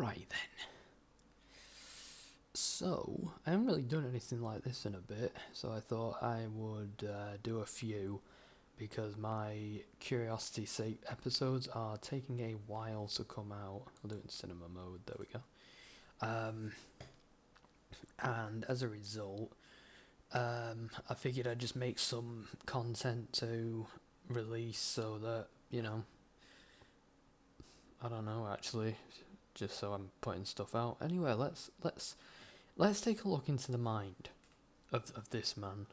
Right then. So, I haven't really done anything like this in a bit, so I thought I would do a few because my curiosity sake episodes are taking a while to come out. I'll do it in cinema mode, there we go. And as a result, I figured I'd just make some content to release so that, I don't know actually, just so I'm putting stuff out. Anyway, let's take a look into the mind of this man,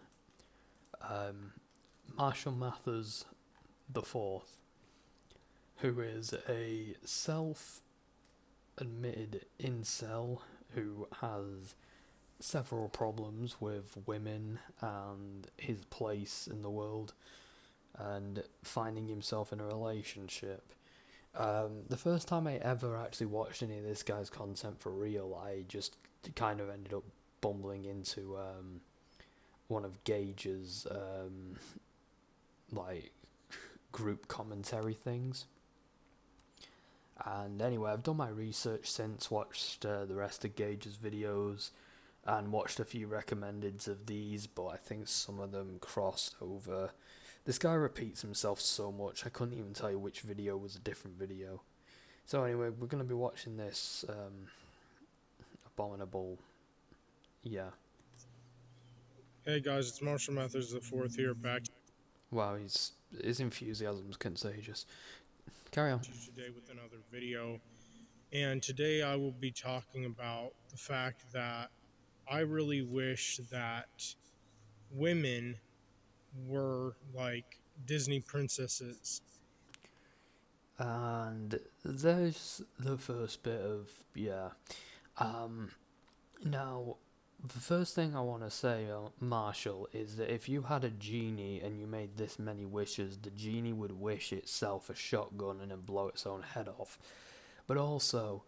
Marshall Mathers the Fourth, who is a self-admitted incel who has several problems with women and his place in the world and finding himself in a relationship. The first time I ever actually watched any of this guy's content for real, I just kind of ended up bumbling into one of Gage's like group commentary things. And anyway, I've done my research since, watched the rest of Gage's videos, and watched a few recommendeds of these, but I think some of them crossed over. This guy repeats himself so much, I couldn't even tell you which video was a different video. So anyway, we're going to be watching this abominable, yeah. Hey guys, it's Marshall Mathers the Fourth here, back Wow, his enthusiasm's contagious. Carry on. to you today with another video. And today I will be talking about the fact that I really wish that women were like Disney princesses. And there's the first bit of, yeah. Now, the first thing I want to say, Marshall, is that if you had a genie and you made this many wishes, the genie would wish itself a shotgun and then blow its own head off. But also,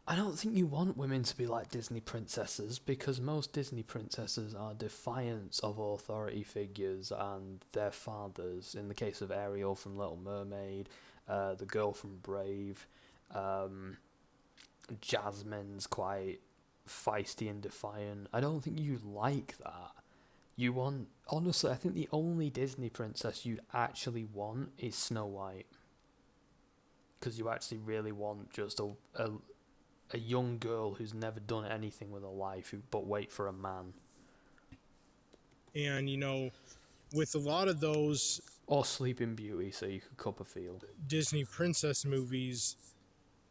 I don't think you want women to be like Disney princesses, because most Disney princesses are defiant of authority figures and their fathers. In the case of Ariel from Little Mermaid, the girl from Brave, Jasmine's quite feisty and defiant. I don't think you like that. You want, honestly, I think the only Disney princess you'd actually want is Snow White. Because you actually really want just a young girl who's never done anything with her life, but wait for a man. And with a lot of those Or Sleeping Beauty, so you could Copperfield. Disney princess movies,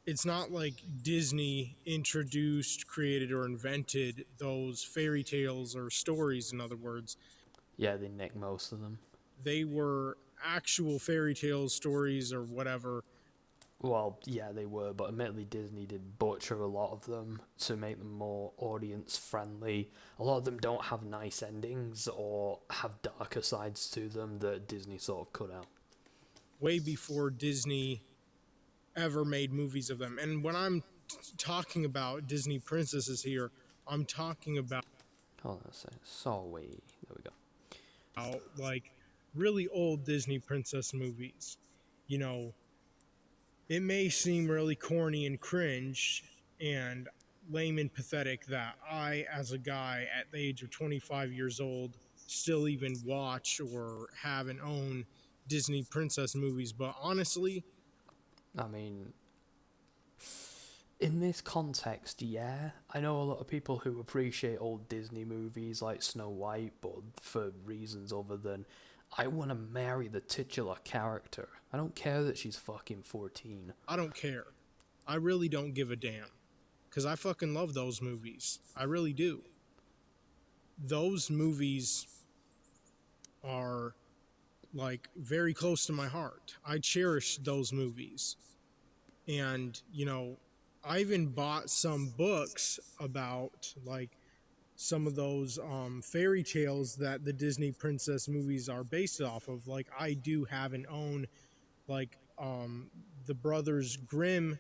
it's not like Disney introduced, created, or invented those fairy tales or stories, in other words. Yeah, they nick most of them. They were actual fairy tales, stories, or whatever. Well, yeah, they were, but admittedly Disney did butcher a lot of them to make them more audience-friendly. A lot of them don't have nice endings or have darker sides to them that Disney sort of cut out. Way before Disney ever made movies of them. And when I'm talking about Disney princesses here, I'm talking about Hold on a second. Sorry. There we go. like really old Disney princess movies. It may seem really corny and cringe and lame and pathetic that I, as a guy at the age of 25 years old, still even watch or have and own Disney princess movies. But honestly, I mean, in this context, yeah, I know a lot of people who appreciate old Disney movies like Snow White, but for reasons other than, I want to marry the titular character. I don't care that she's fucking 14. I don't care. I really don't give a damn. Because I fucking love those movies. I really do. Those movies are like very close to my heart. I cherish those movies. And, I even bought some books about like some of those fairy tales that the Disney princess movies are based off of. Like I do have and own like the Brothers Grimm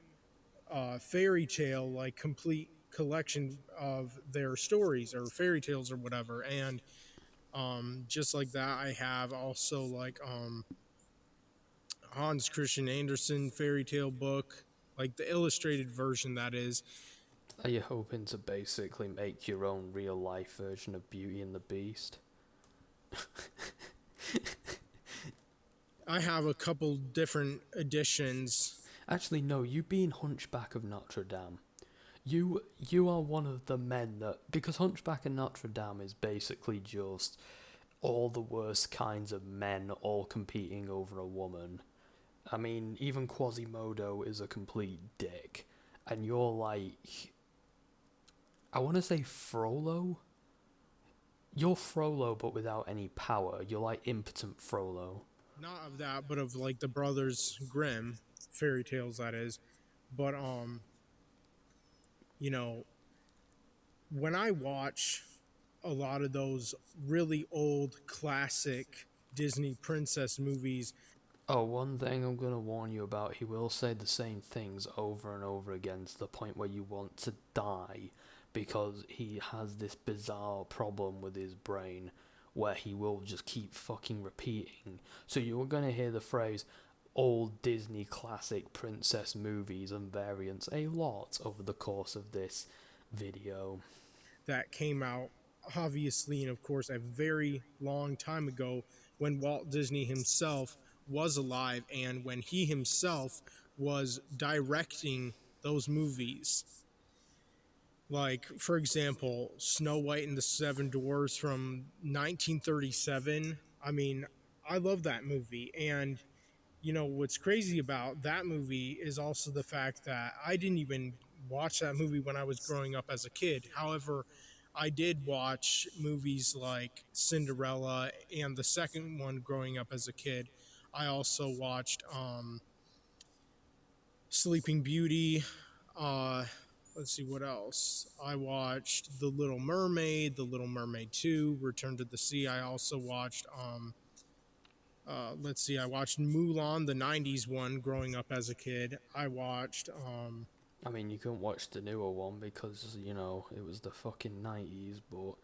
fairy tale, like complete collection of their stories or fairy tales or whatever. And just like that, I have also like Hans Christian Andersen fairy tale book. like the illustrated version, that is. Are you hoping to basically make your own real life version of Beauty and the Beast? I have a couple different editions. Actually, no, you being Hunchback of Notre Dame. You are one of the men that, because Hunchback of Notre Dame is basically just all the worst kinds of men all competing over a woman. I mean, even Quasimodo is a complete dick. And you're like, I want to say Frollo? You're Frollo, but without any power. You're like impotent Frollo. Not of that, but of like the Brothers Grimm fairy tales, that is. But you know, when I watch a lot of those really old classic Disney princess movies, Oh, one thing I'm gonna warn you about, he will say the same things over and over again to the point where you want to die because he has this bizarre problem with his brain where he will just keep fucking repeating. So you're gonna hear the phrase old Disney classic princess movies and variants a lot over the course of this video. that came out obviously and of course a very long time ago, when Walt Disney himself was alive and when he himself was directing those movies. Like, for example, Snow White and the Seven Dwarfs from 1937. I mean, I love that movie. And, what's crazy about that movie is also the fact that I didn't even watch that movie when I was growing up as a kid. However, I did watch movies like Cinderella and the second one growing up as a kid. I also watched Sleeping Beauty. Uh, let's see what else. I watched The Little Mermaid, The Little Mermaid 2, Return to the Sea. I also watched let's see, I watched Mulan, the 90s one growing up as a kid. I watched I mean, you couldn't watch the newer one because, it was the fucking 90s, but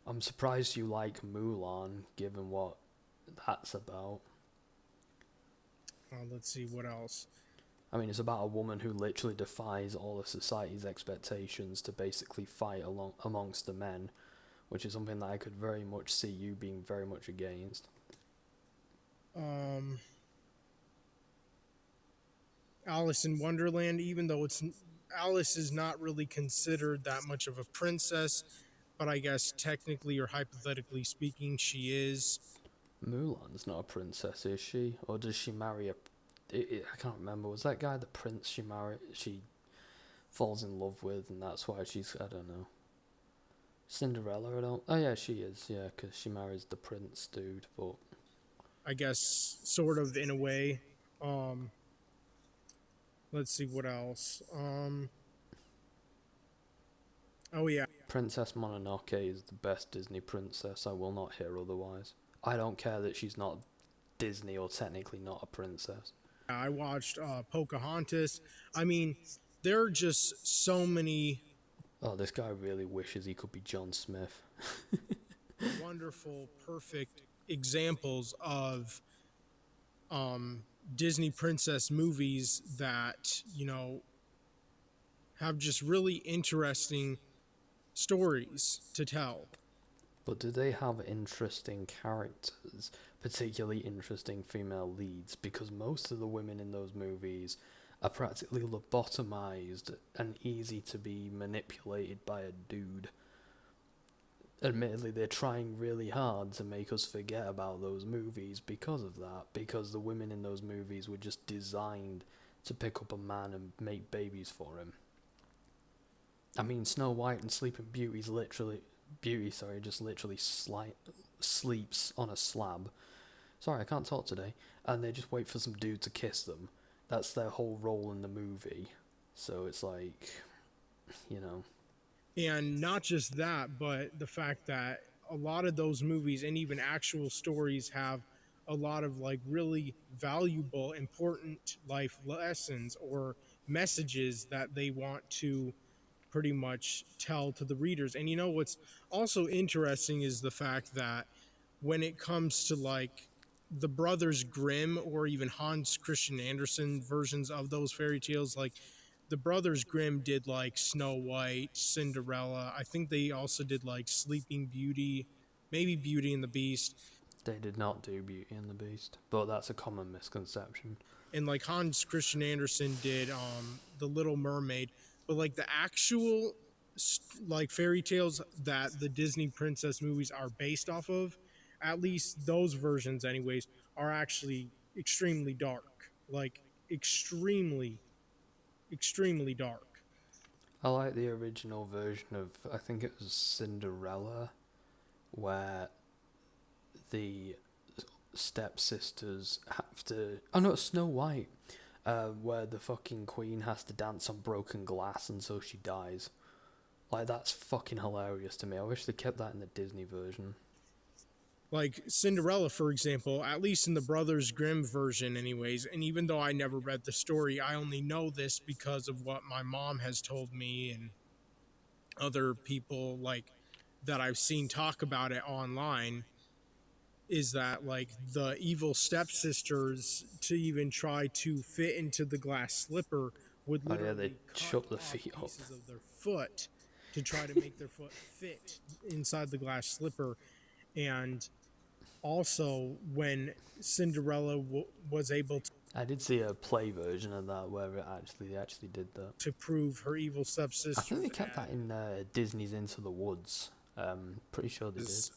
I'm surprised you like Mulan given what that's about. let's see what else. I mean, it's about a woman who literally defies all of society's expectations to basically fight amongst the men, which is something that I could very much see you being very much against. Um Alice in Wonderland, even though it's Alice is not really considered that much of a princess, but I guess technically or hypothetically speaking, she is. Mulan's not a princess, is she? Or does she marry a... I can't remember. Was that guy the prince she falls in love with, and that's why she's... I don't know. Cinderella, I don't... Oh, yeah, she is, yeah, because she marries the prince dude, but... I guess sort of in a way. Um, let's see what else. Oh yeah, Princess Mononoke is the best Disney princess. I will not hear otherwise. I don't care that she's not Disney or technically not a princess. I watched Pocahontas. I mean, there are just so many Oh, this guy really wishes he could be John Smith. wonderful, perfect examples of Disney princess movies that have just really interesting stories to tell. But do they have interesting characters? Particularly interesting female leads? Because most of the women in those movies are practically lobotomized and easy to be manipulated by a dude. Admittedly, they're trying really hard to make us forget about those movies because of that. Because the women in those movies were just designed to pick up a man and make babies for him. I mean, Snow White and Sleeping Beauty's just literally sleeps on a slab. Sorry, I can't talk today. And they just wait for some dude to kiss them. That's their whole role in the movie. So it's like, you know. And not just that, but the fact that a lot of those movies and even actual stories have a lot of like really valuable, important life lessons or messages that they want to pretty much tell to the readers. And what's also interesting is the fact that when it comes to like the Brothers Grimm or even Hans Christian Andersen versions of those fairy tales, like the Brothers Grimm did like Snow White, Cinderella. I think they also did like Sleeping Beauty, maybe Beauty and the Beast. They did not do Beauty and the Beast, but that's a common misconception. And like Hans Christian Andersen did The Little Mermaid, but like the actual like fairy tales that the Disney princess movies are based off of, at least those versions anyways, are actually extremely dark. Like extremely extremely dark. I like the original version of, I think it was Cinderella, where the stepsisters have to. Oh no, it's Snow White, where the fucking queen has to dance on broken glass and so she dies. Like, that's fucking hilarious to me. I wish they kept that in the Disney version. Like Cinderella, for example, at least in the Brothers Grimm version, anyways, and even though I never read the story, I only know this because of what my mom has told me and other people like that I've seen talk about it online, is that like the evil stepsisters, to even try to fit into the glass slipper, would Oh yeah, they literally cut chop the off feet up. pieces of their foot to try to make their foot fit inside the glass slipper. And also when Cinderella was able I did see a play version of that where they actually did that. to prove her evil I think stepsisters they kept that in Disney's Into the Woods. Pretty sure they did. as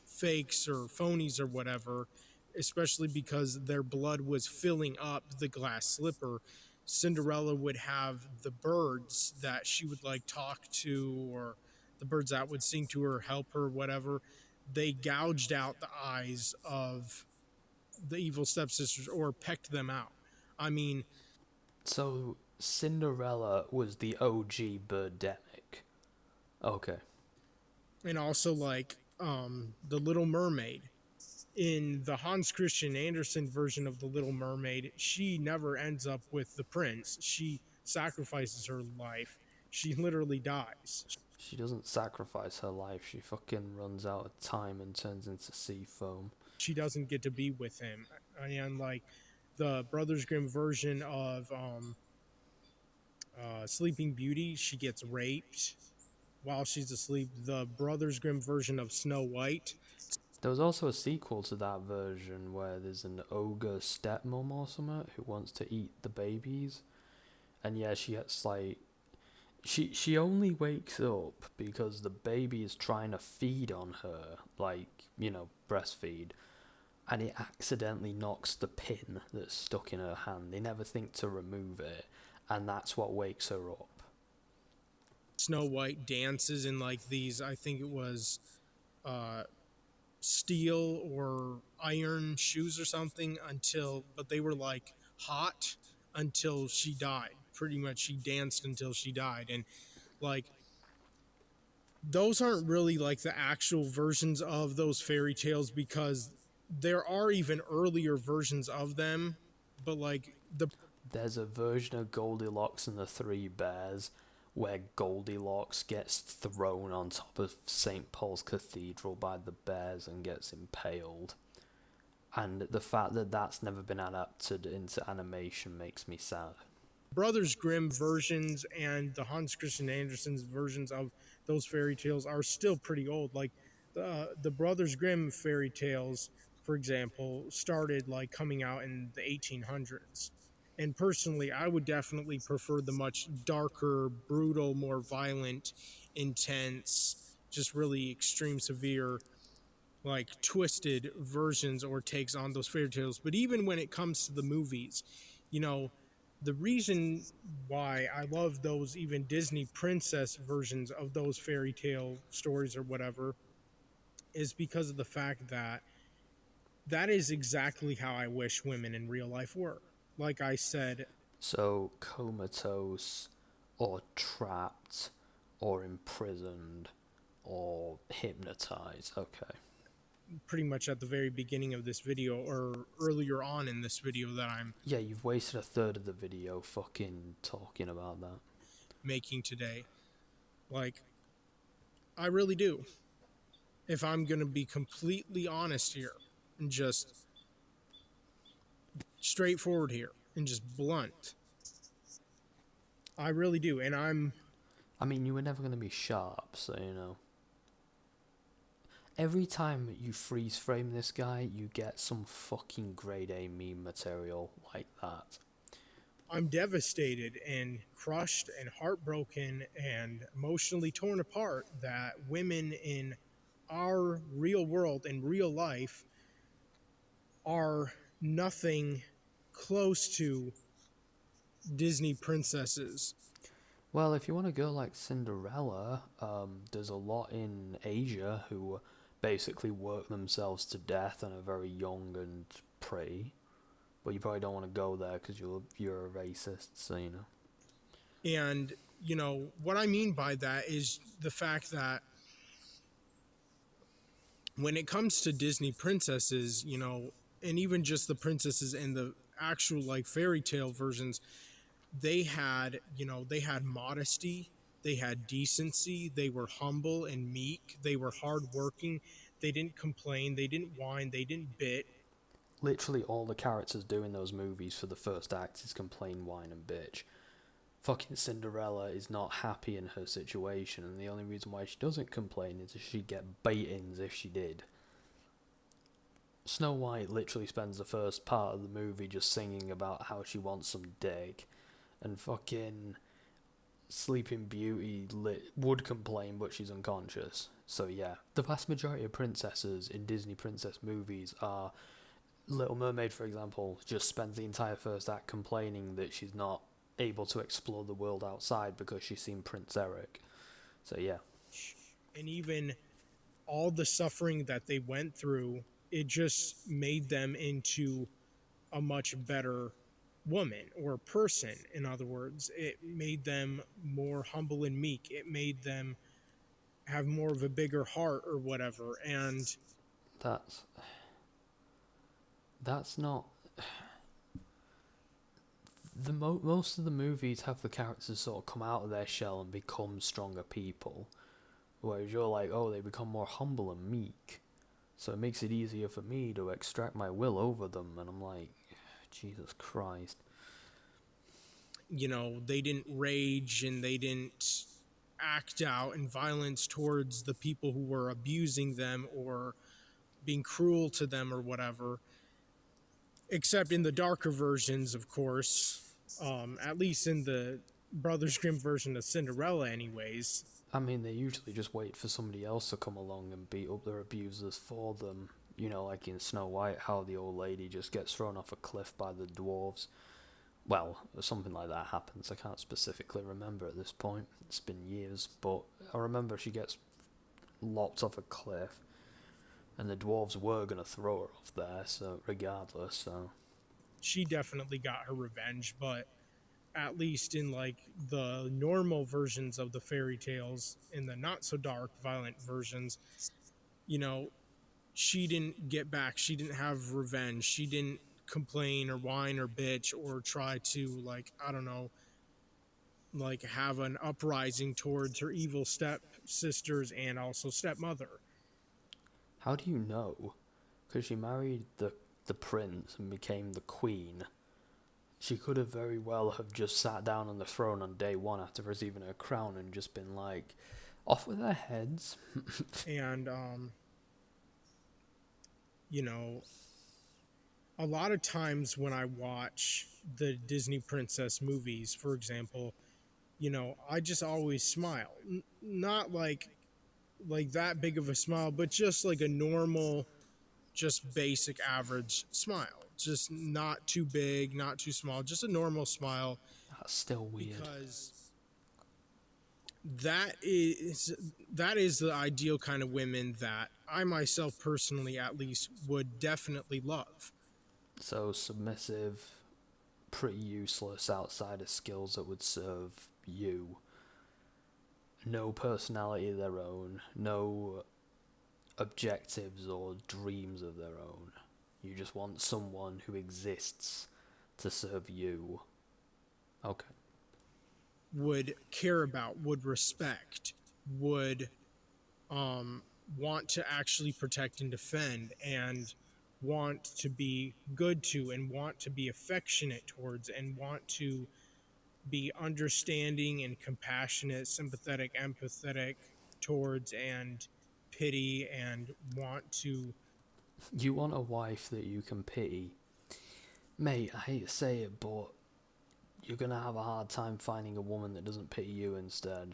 fakes or phonies or whatever, especially because their blood was filling up the glass slipper. Cinderella would have the birds that she would like talk to, or the birds that would sing to her, help her, whatever. They gouged out the eyes of the evil stepsisters or pecked them out. I mean, So Cinderella was the OG Birdemic. Okay. and also like the Little Mermaid. In the Hans Christian Andersen version of the Little Mermaid, she never ends up with the prince. She sacrifices her life. She literally dies. She doesn't sacrifice her life. She fucking runs out of time and turns into sea foam. She doesn't get to be with him. And like the Brothers Grimm version of Sleeping Beauty, she gets raped while she's asleep. The Brothers Grimm version of Snow White, There was also a sequel to that version where there's an ogre stepmom or something who wants to eat the babies. And yeah, she gets like... She only wakes up because the baby is trying to feed on her, like, you know, breastfeed. And it accidentally knocks the pin that's stuck in her hand. They never think to remove it. And that's what wakes her up. Snow White dances in like these, I think it was steel or iron shoes or something, but they were like hot until she died. Pretty much she danced until she died. And like those aren't really like the actual versions of those fairy tales, because there are even earlier versions of them, but like There's a version of Goldilocks and the Three Bears where Goldilocks gets thrown on top of St. Paul's Cathedral by the bears and gets impaled. And the fact that that's never been adapted into animation makes me sad. Brothers Grimm versions and the Hans Christian Andersen's versions of those fairy tales are still pretty old. Like the Brothers Grimm fairy tales, for example, started like coming out in the 1800s. And personally, I would definitely prefer the much darker, brutal, more violent, intense, just really extreme, severe, like twisted versions or takes on those fairy tales. But even when it comes to the movies, you know, the reason why I love those even Disney princess versions of those fairy tale stories or whatever is because of the fact that that is exactly how I wish women in real life were. Like I said, So, comatose, or trapped, or imprisoned, or hypnotized. Okay. pretty much at the very beginning of this video or earlier on in this video that I'm Yeah, you've wasted a third of the video fucking talking about that. making today. Like, I really do. If I'm going to be completely honest here and just straightforward here and just blunt, I really do. And I mean, you were never going to be sharp, so you know. Every time you freeze frame this guy, you get some fucking grade A meme material like that. I'm devastated and crushed and heartbroken and emotionally torn apart that women in our real world and real life are nothing close to Disney princesses. Well, if you want a girl like Cinderella, there's a lot in Asia who basically work themselves to death and are very young and pretty. But you probably don't want to go there because you're a racist, so you know. And, what I mean by that is the fact that when it comes to Disney princesses, and even just the princesses in the actual like fairy tale versions, they had modesty, they had decency, they were humble and meek, they were hardworking, they didn't complain, they didn't whine, they didn't bit. Literally all the characters do in those movies for the first act is complain, whine, and bitch. Fucking Cinderella is not happy in her situation, and the only reason why she doesn't complain is if she'd get beatings if she did. Snow White literally spends the first part of the movie just singing about how she wants some dick, and fucking Sleeping Beauty would complain, but she's unconscious. So yeah, the vast majority of princesses in Disney princess movies are Little Mermaid, for example, just spends the entire first act complaining that she's not able to explore the world outside because she's seen Prince Eric. So yeah, And even all the suffering that they went through, it just made them into a much better woman or person. In other words, it made them more humble and meek. It made them have more of a bigger heart or whatever. And that's that's not most of the movies have the characters sort of come out of their shell and become stronger people, whereas you're like, oh, they become more humble and meek, so it makes it easier for me to extract my will over them, and I'm like, Jesus Christ. they didn't rage and they didn't act out in violence towards the people who were abusing them or being cruel to them or whatever, except in the darker versions, of course. At least in the Brothers Grimm version of Cinderella, anyways. I mean, they usually just wait for somebody else to come along and beat up their abusers for them. You know, like in Snow White, how the old lady just gets thrown off a cliff by the dwarves. Well, something like that happens. I can't specifically remember at this point. It's been years, but I remember she gets lopped off a cliff, and the dwarves were gonna throw her off there. So regardless, so She definitely got her revenge, but at least in like the normal versions of the fairy tales, in the not so dark, violent versions, you know, she didn't get back. She didn't have revenge. She didn't complain or whine or bitch or try to, like, I don't know, like have an uprising towards her evil step sisters and also stepmother. how do you know? Because she married the prince and became the queen. She could have very well have just sat down on the throne on day one after receiving her crown and just been like, off with their heads. And you know, a lot of times when I watch the Disney princess movies, for example, I just always smile. Not like that big of a smile, but just like a normal, just basic average smile. Just not too big, not too small, just a normal smile, That's still weird. because that is that is the ideal kind of women that I myself personally at least would definitely love. So submissive, pretty useless outside of skills that would serve you. No personality of their own, no objectives or dreams of their own. You just want someone who exists to serve you. Okay. Would care about, would respect, would um, want to actually protect and defend, and want to be good to, and want to be affectionate towards, and want to be understanding and compassionate, sympathetic, empathetic towards, and pity, and want to. You want a wife that you can pity. Mate, I hate to say it, but you're gonna have a hard time finding a woman that doesn't pity you instead.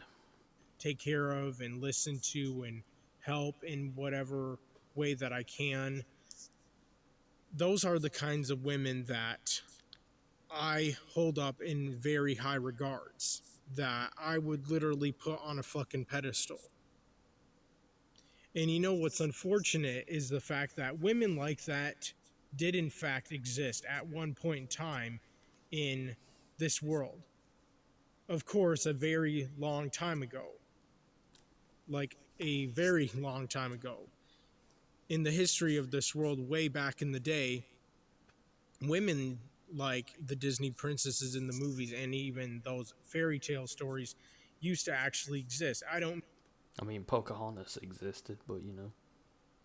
Take care of and listen to and help in whatever way that I can. Those are the kinds of women that I hold up in very high regards, that I would literally put on a fucking pedestal. And you know what's unfortunate is the fact that women like that did in fact exist at one point in time in this world. Of course, a very long time ago. Like a very long time ago. In the history of this world, way back in the day, women like the Disney princesses in the movies and even those fairy tale stories used to actually exist. I don't I mean, Pocahontas existed, but you know.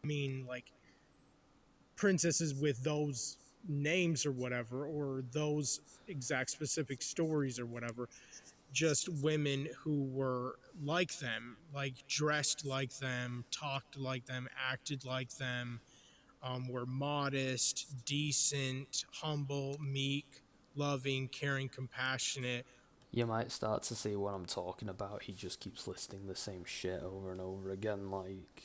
mean like princesses with those names or whatever, or those exact specific stories or whatever, just women who were like them, like dressed like them, talked like them, acted like them, were modest, decent, humble, meek, loving, caring, compassionate. You might start to see what I'm talking about. He just keeps listing the same shit over and over again, like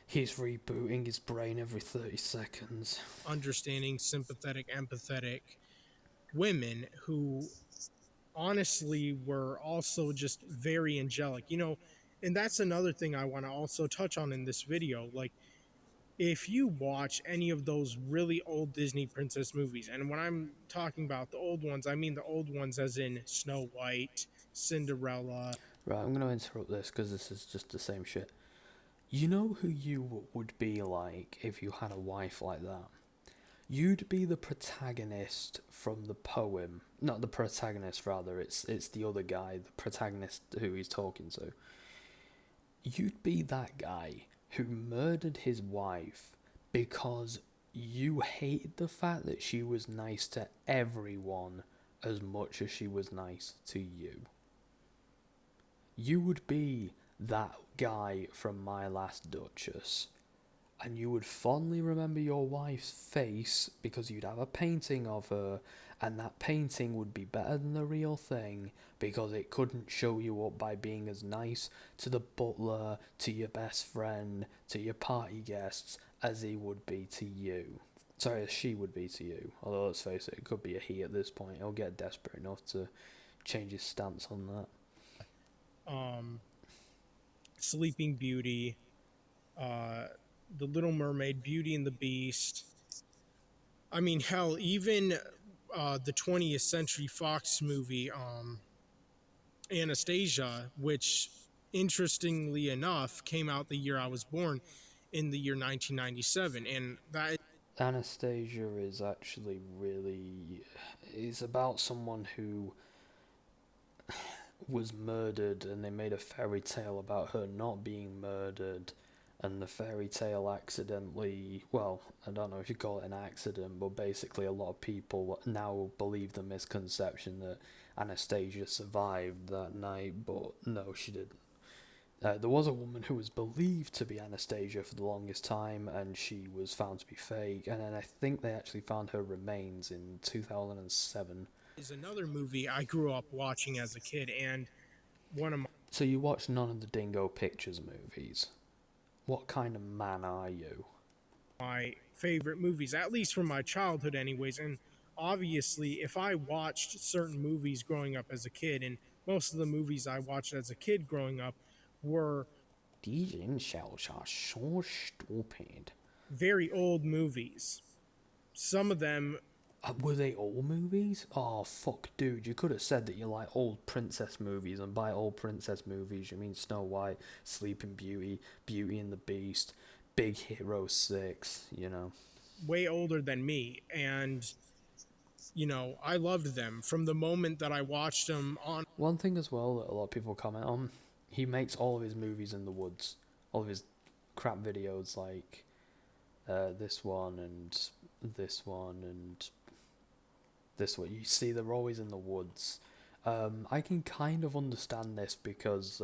he's rebooting his brain every 30 seconds. Understanding, sympathetic, empathetic women who honestly were also just very angelic, and that's another thing I want to also touch on in this video. Like, if you watch any of those really old Disney princess movies, and when I'm talking about the old ones, I mean the old ones as in Snow White, Cinderella. Right, I'm gonna interrupt this because this is just the same shit. You know who you would be like if you had a wife like that? You'd be the protagonist from the poem. Not the protagonist, rather, it's the other guy, the protagonist who he's talking to. You'd be that guy who murdered his wife because you hated the fact that she was nice to everyone as much as she was nice to you. You would be that guy from My Last Duchess, and you would fondly remember your wife's face because you'd have a painting of her, and that painting would be better than the real thing because it couldn't show you up by being as nice to the butler, to your best friend, to your party guests as he would be to you. Sorry, as she would be to you. Although, let's face it, it could be a he at this point. He'll get desperate enough to change his stance on that. um, Sleeping Beauty, The Little Mermaid, Beauty and the Beast. I mean, hell, even the 20th Century Fox movie, Anastasia, which interestingly enough came out the year I was born, in the year 1997, and that Anastasia is actually really. It's about someone who was murdered and they made a fairy tale about her not being murdered, and the fairy tale accidentally, well, I don't know if you call it an accident, but basically a lot of people now believe the misconception that Anastasia survived that night, but no, she didn't. There was a woman who was believed to be Anastasia for the longest time, and she was found to be fake, and then I think they actually found her remains in 2007. is another movie I grew up watching as a kid, and one of So you watched none of the Dingo Pictures movies? What kind of man are you? my favorite movies, at least from my childhood, anyways. And obviously, if I watched certain movies growing up as a kid, and most of the movies I watched as a kid growing up were These incels are so stupid. very old movies. Some of them, Were they old movies? Oh, fuck, dude. You could have said that you like old princess movies, and by old princess movies, you mean Snow White, Sleeping Beauty, Beauty and the Beast, Big Hero 6, you know. way older than me, and I loved them from the moment that I watched them on. One thing as well that a lot of people comment on, he makes all of his movies in the woods. All of his crap videos, like this one and this one and this one. You see, they're always in the woods. I can kind of understand this because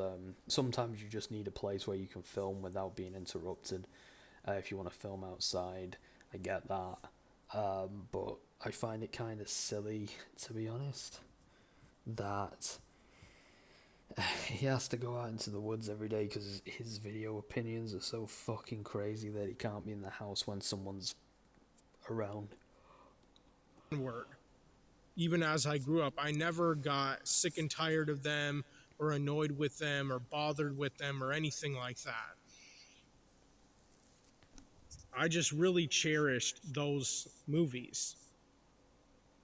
sometimes you just need a place where you can film without being interrupted. If you want to film outside, I get that. But I find it kind of silly, to be honest, that he has to go out into the woods every day because his video opinions are so fucking crazy that he can't be in the house when someone's around. Word. Even as I grew up, I never got sick and tired of them or annoyed with them or bothered with them or anything like that. I just really cherished those movies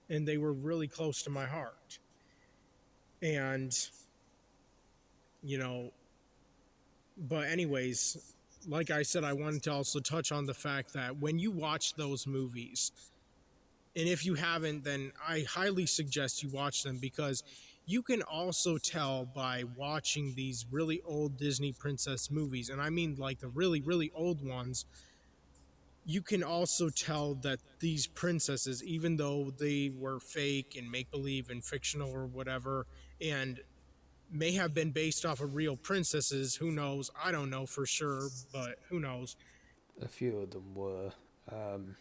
and they were really close to my heart. And, you know, but anyways, like I said, I wanted to also touch on the fact that when you watch those movies, and if you haven't, then I highly suggest you watch them because you can also tell by watching these really old Disney princess movies, and I mean like the really, really old ones, you can also tell that these princesses, even though they were fake and make believe and fictional or whatever, and may have been based off of real princesses, who knows? I don't know for sure, but who knows? A few of them were. Um,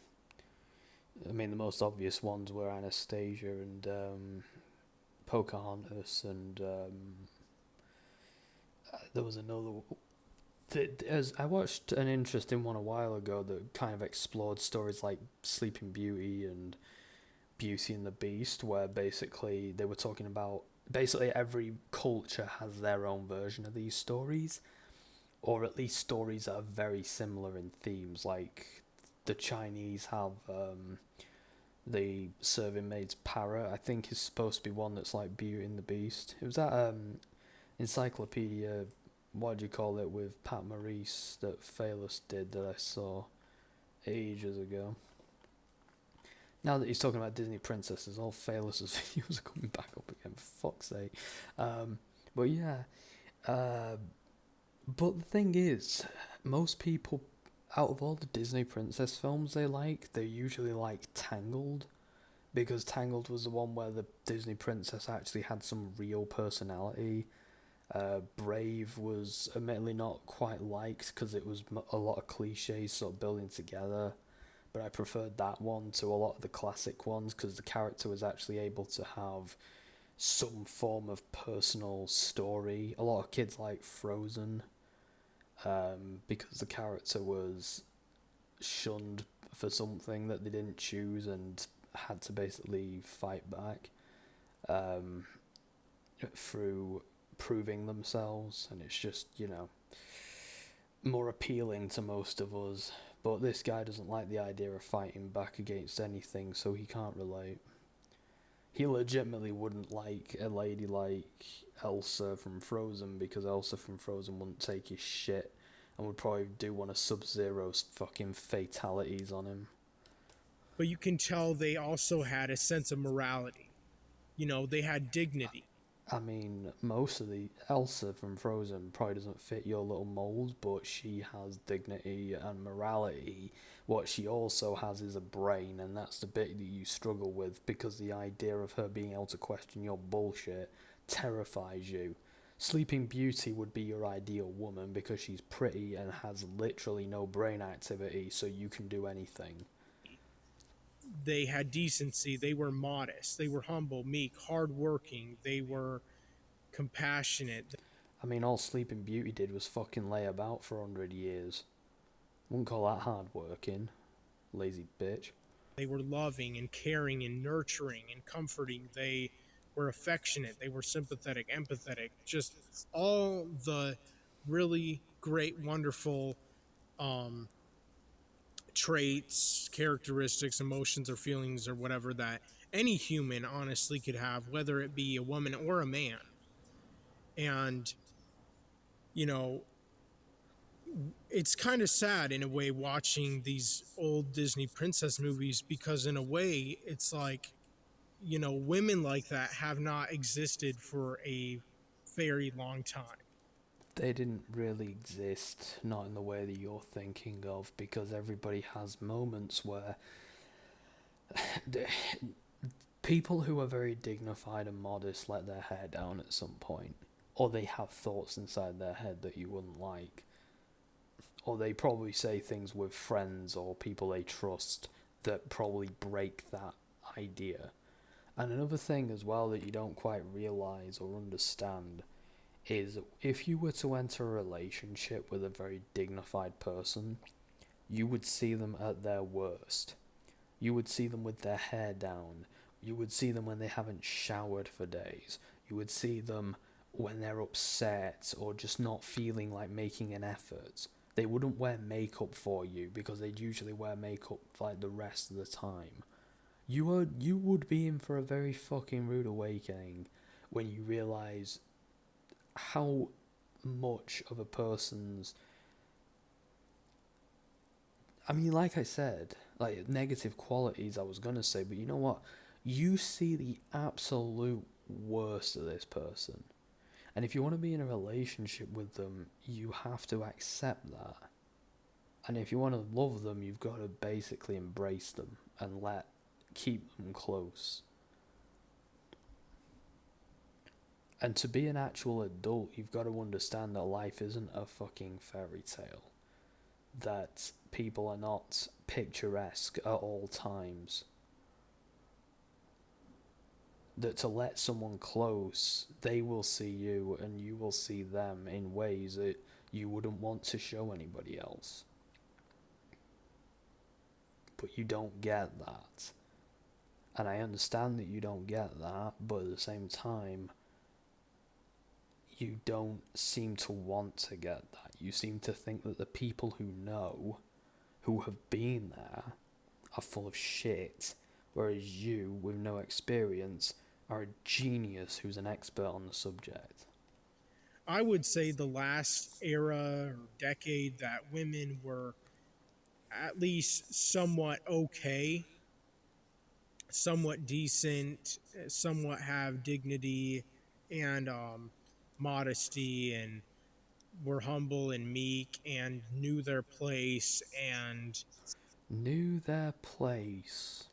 I mean, the most obvious ones were Anastasia and Pocahontas, and there was another. As I watched an interesting one a while ago that kind of explored stories like Sleeping Beauty and Beauty and the Beast, where basically they were talking about basically every culture has their own version of these stories, or at least stories that are very similar in themes. Like the Chinese have the serving maid's parrot. I think is supposed to be one that's like Beauty and the Beast. It was that encyclopedia. What do you call it with Pat Maurice that Phalos did that I saw ages ago. Now that he's talking about Disney princesses, all Phalos's videos are coming back up again, for fuck's sake. But yeah, uh, but the thing is, most people, out of all the Disney princess films they usually like Tangled, because Tangled was the one where the Disney princess actually had some real personality. Brave was admittedly not quite liked because it was a lot of cliches sort of building together, but I preferred that one to a lot of the classic ones because the character was actually able to have some form of personal story. A lot of kids like Frozen because the character was shunned for something that they didn't choose and had to basically fight back through proving themselves, and it's just, more appealing to most of us. But this guy doesn't like the idea of fighting back against anything, so he can't relate. He legitimately wouldn't like a lady like Elsa from Frozen because Elsa from Frozen wouldn't take his shit and would probably do one of Sub-Zero's fucking fatalities on him. But you can tell they also had a sense of morality. They had dignity. I mean, most of the Elsa from Frozen probably doesn't fit your little mold, but she has dignity and morality. What she also has is a brain, and that's the bit that you struggle with because the idea of her being able to question your bullshit terrifies you. Sleeping Beauty would be your ideal woman because she's pretty and has literally no brain activity, so you can do anything. They had decency. They were modest. They were humble, meek, hardworking. They were compassionate. I mean, all Sleeping Beauty did was fucking lay about for 100 years. Wouldn't call that hard working. Lazy bitch. They were loving and caring and nurturing and comforting. They were affectionate. They were sympathetic, empathetic. Just all the really great, wonderful traits, characteristics, emotions, or feelings, or whatever that any human honestly could have, whether it be a woman or a man. And, you know, it's kind of sad in a way watching these old Disney princess movies because, in a way, it's like, women like that have not existed for a very long time. They didn't really exist, not in the way that you're thinking of, because everybody has moments where People who are very dignified and modest let their hair down at some point, or they have thoughts inside their head that you wouldn't like, or they probably say things with friends or people they trust that probably break that idea. And another thing as well that you don't quite realize or understand is if you were to enter a relationship with a very dignified person, you would see them at their worst. You would see them with their hair down. You would see them when they haven't showered for days. You would see them when they're upset or just not feeling like making an effort. They wouldn't wear makeup for you because they'd usually wear makeup like the rest of the time. You would be in for a very fucking rude awakening when you realise how much of a person's, I mean, like I said, like negative qualities I was gonna say, but you know what? You see the absolute worst of this person. And if you want to be in a relationship with them, you have to accept that. And if you want to love them, you've got to basically embrace them and keep them close. And to be an actual adult, you've got to understand that life isn't a fucking fairy tale. That people are not picturesque at all times. That to let someone close, they will see you and you will see them in ways that you wouldn't want to show anybody else. But you don't get that. And I understand that you don't get that, but at the same time, you don't seem to want to get that. You seem to think that the people who know, who have been there, are full of shit, whereas you, with no experience, are a genius who's an expert on the subject. I would say the last era or decade that women were at least somewhat okay, somewhat decent, somewhat have dignity and modesty, and were humble and meek and knew their place and Knew their place.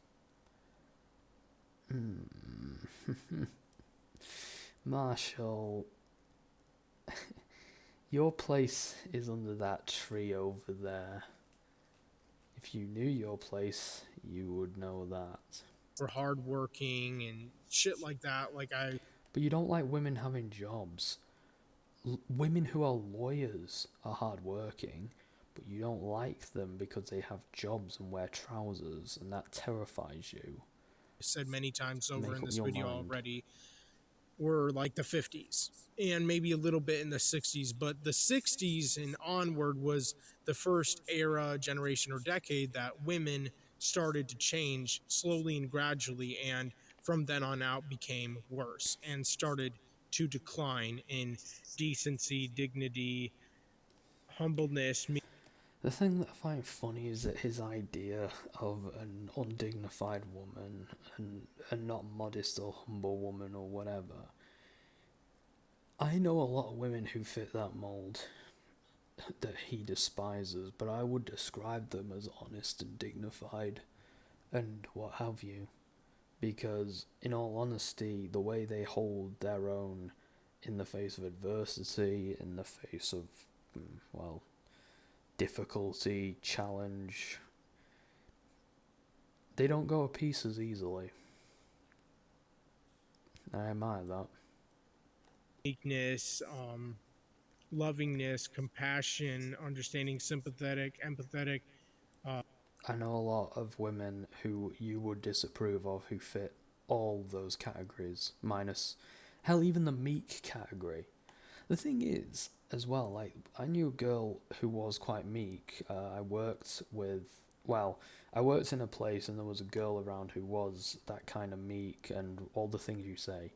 Marshall, your place is under that tree over there. If you knew your place, you would know that. were hardworking and shit like that. But you don't like women having jobs. Women who are lawyers are hardworking, but you don't like them because they have jobs and wear trousers, and that terrifies you. said many times over Make in up this your video mind. already, were like the 50s and maybe a little bit in the 60s, but the 60s and onward was the first era, generation, or decade that women started to change slowly and gradually, and from then on out became worse and started to decline in decency, dignity, humbleness. The thing that I find funny is that his idea of an undignified woman and not modest or humble woman or whatever. I know a lot of women who fit that mold that he despises, but I would describe them as honest and dignified and what have you. Because, in all honesty, the way they hold their own in the face of adversity, in the face of, well, difficulty, challenge, they don't go to pieces easily. I admire that. Meekness, lovingness, compassion, understanding, sympathetic, empathetic. I know a lot of women who you would disapprove of who fit all those categories, minus, hell, even the meek category. The thing is, as well, like, I knew a girl who was quite meek. I worked in a place and there was a girl around who was that kind of meek and all the things you say.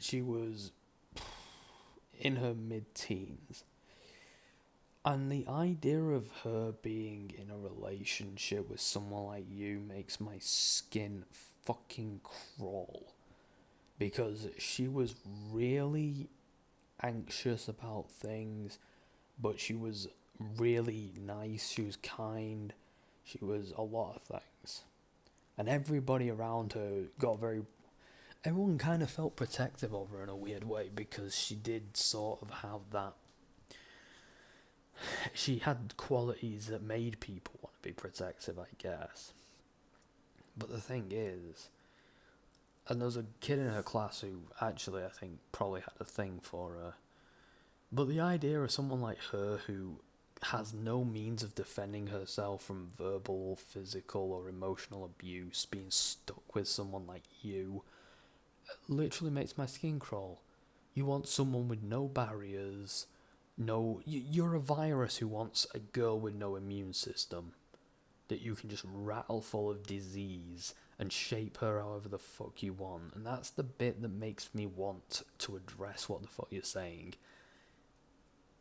She was in her mid-teens. And the idea of her being in a relationship with someone like you makes my skin fucking crawl. Because she was really anxious about things, but she was really nice, she was kind, she was a lot of things. And everybody around her got very everyone kind of felt protective of her in a weird way because she did sort of have that. She had qualities that made people want to be protective, I guess. But the thing is, and there was a kid in her class who actually, I think, probably had a thing for her. But the idea of someone like her who has no means of defending herself from verbal, physical, or emotional abuse being stuck with someone like you literally makes my skin crawl. You want someone with no barriers, no. You're a virus who wants a girl with no immune system that you can just rattle full of disease and shape her however the fuck you want. And that's the bit that makes me want to address what the fuck you're saying.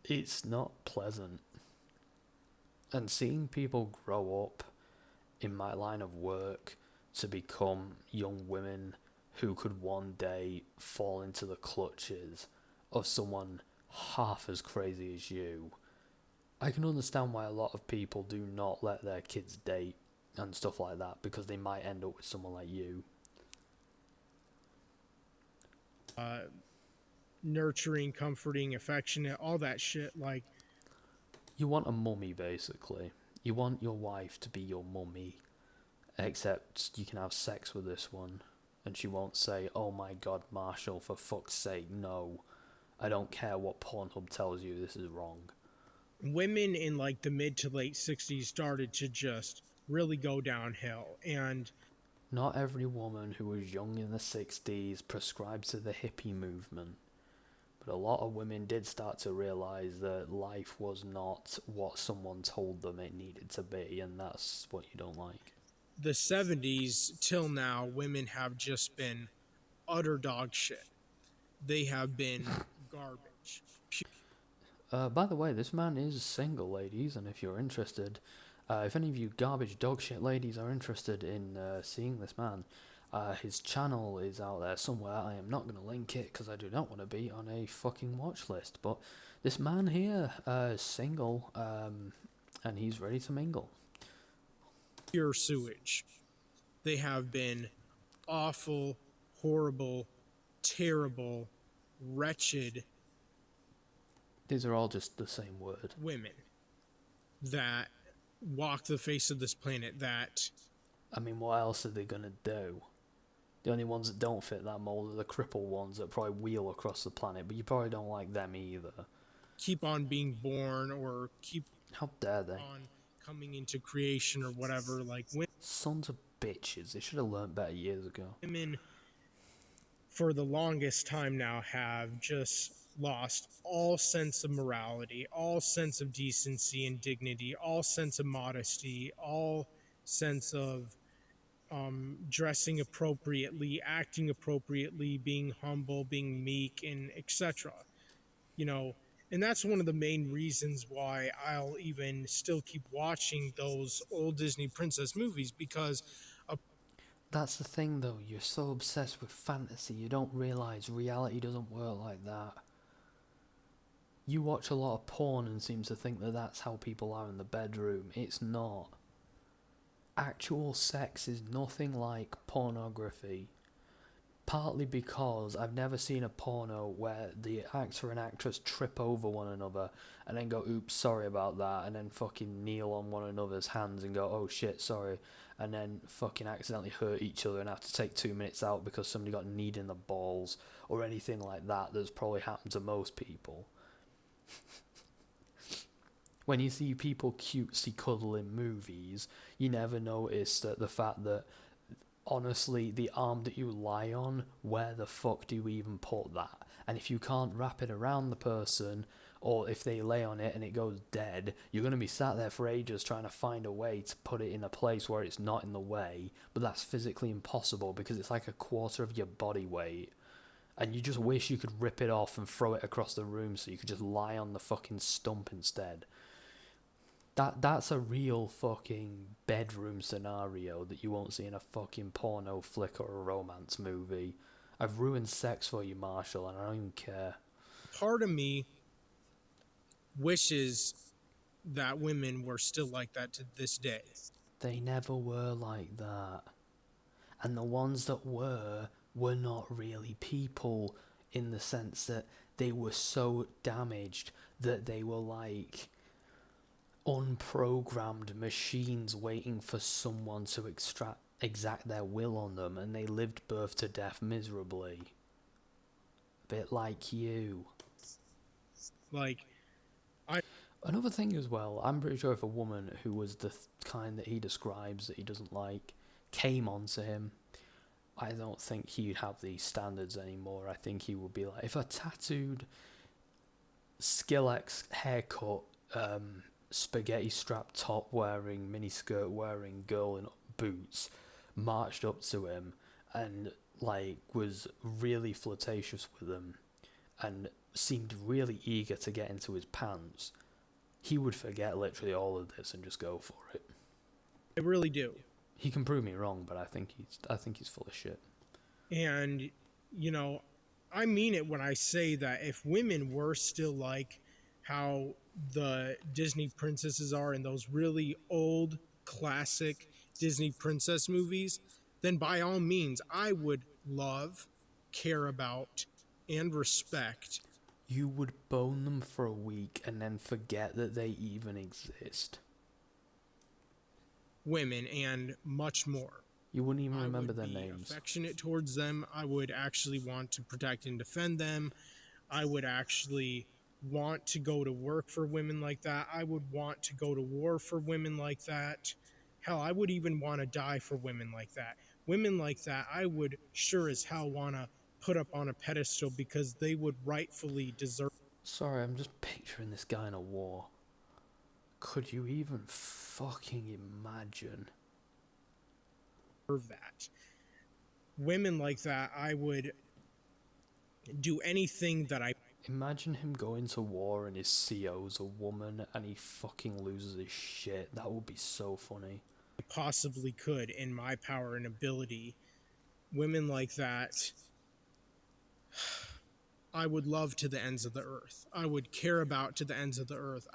It's not pleasant. And seeing people grow up in my line of work to become young women who could one day fall into the clutches of someone half as crazy as you, I can understand why a lot of people do not let their kids date and stuff like that because they might end up with someone like you. uh, Nurturing, comforting, affectionate, all that shit. Like, You want a mummy, basically. You want your wife to be your mummy, except you can have sex with this one, and she won't say, "Oh my god, Marshall, for fuck's sake, no. I don't care what Pornhub tells you, this is wrong." women in like the mid to late 60s started to just really go downhill. And Not every woman who was young in the 60s prescribed to the hippie movement, but a lot of women did start to realise that life was not what someone told them it needed to be, and that's what you don't like. the 70s till now, women have just been utter dog shit. They have been garbage. By the way, this man is single, ladies, and if you're interested, if any of you garbage dog shit ladies are interested in seeing this man, his channel is out there somewhere. I am not going to link it because I do not want to be on a fucking watch list. But this man here is single, and he's ready to mingle. Pure sewage. They have been awful, horrible, terrible, wretched These are all just the same word. women that walk the face of this planet. That I mean, what else are they going to do? The only ones that don't fit that mold are the crippled ones that probably wheel across the planet, but you probably don't like them either. keep on being born or keep How dare they? on coming into creation or whatever. Like, Sons of bitches. They should have learnt better years ago. women for the longest time now have just lost all sense of morality, all sense of decency and dignity, all sense of modesty, all sense of dressing appropriately, acting appropriately, being humble, being meek, and etc. You know, and that's one of the main reasons why I'll even still keep watching those old Disney princess movies, because That's the thing though, you're so obsessed with fantasy, you don't realise reality doesn't work like that. You watch a lot of porn and seem to think that that's how people are in the bedroom. It's not. Actual sex is nothing like pornography. Partly because I've never seen a porno where the actor and actress trip over one another and then go, "Oops, sorry about that," and then fucking kneel on one another's hands and go, "Oh shit, sorry," and then fucking accidentally hurt each other and have to take 2 minutes out because somebody got kneed in the balls or anything like that. That's probably happened to most people. When you see people cutesy cuddle in movies, you never notice that the fact that, honestly, the arm that you lie on, where the fuck do you even put that? And if you can't wrap it around the person, or if they lay on it and it goes dead, you're going to be sat there for ages trying to find a way to put it in a place where it's not in the way, but that's physically impossible because it's like a quarter of your body weight. And you just wish you could rip it off and throw it across the room so you could just lie on the fucking stump instead. That's a real fucking bedroom scenario that you won't see in a fucking porno flick or a romance movie. I've ruined sex for you, Marshall, and I don't even care. part of me wishes that women were still like that to this day. They never were like that. And the ones that were were not really people, in the sense that they were so damaged that they were like unprogrammed machines waiting for someone to exact their will on them, and they lived birth to death miserably. A bit like you. Like, I Another thing as well, I'm pretty sure if a woman who was the kind that he describes that he doesn't like came onto him, I don't think he'd have these standards anymore. I think he would be like, if a tattooed Skillex haircut, spaghetti strap top wearing, miniskirt wearing girl in boots marched up to him and like was really flirtatious with him and seemed really eager to get into his pants, he would forget literally all of this and just go for it. really do. He can prove me wrong, but I think he's full of shit. And, you know, I mean it when I say that if women were still like how the Disney princesses are in those really old classic Disney princess movies, then by all means, I would love, care about, and respect You would bone them for a week and then forget that they even exist. women and much more. You wouldn't even I remember would their be names. affectionate towards them. I would actually want to protect and defend them. I would actually want to go to work for women like that. I would want to go to war for women like that. Hell, I would even want to die for women like that. Women like that, I would sure as hell want to put up on a pedestal because they would rightfully deserve Sorry, I'm just picturing this guy in a war. Could you even fucking imagine? that. Women like that, I would do anything that I Imagine him going to war and his CO's a woman and he fucking loses his shit. That would be so funny. possibly could in my power and ability. Women like that, I would love to the ends of the earth. I would care about to the ends of the earth.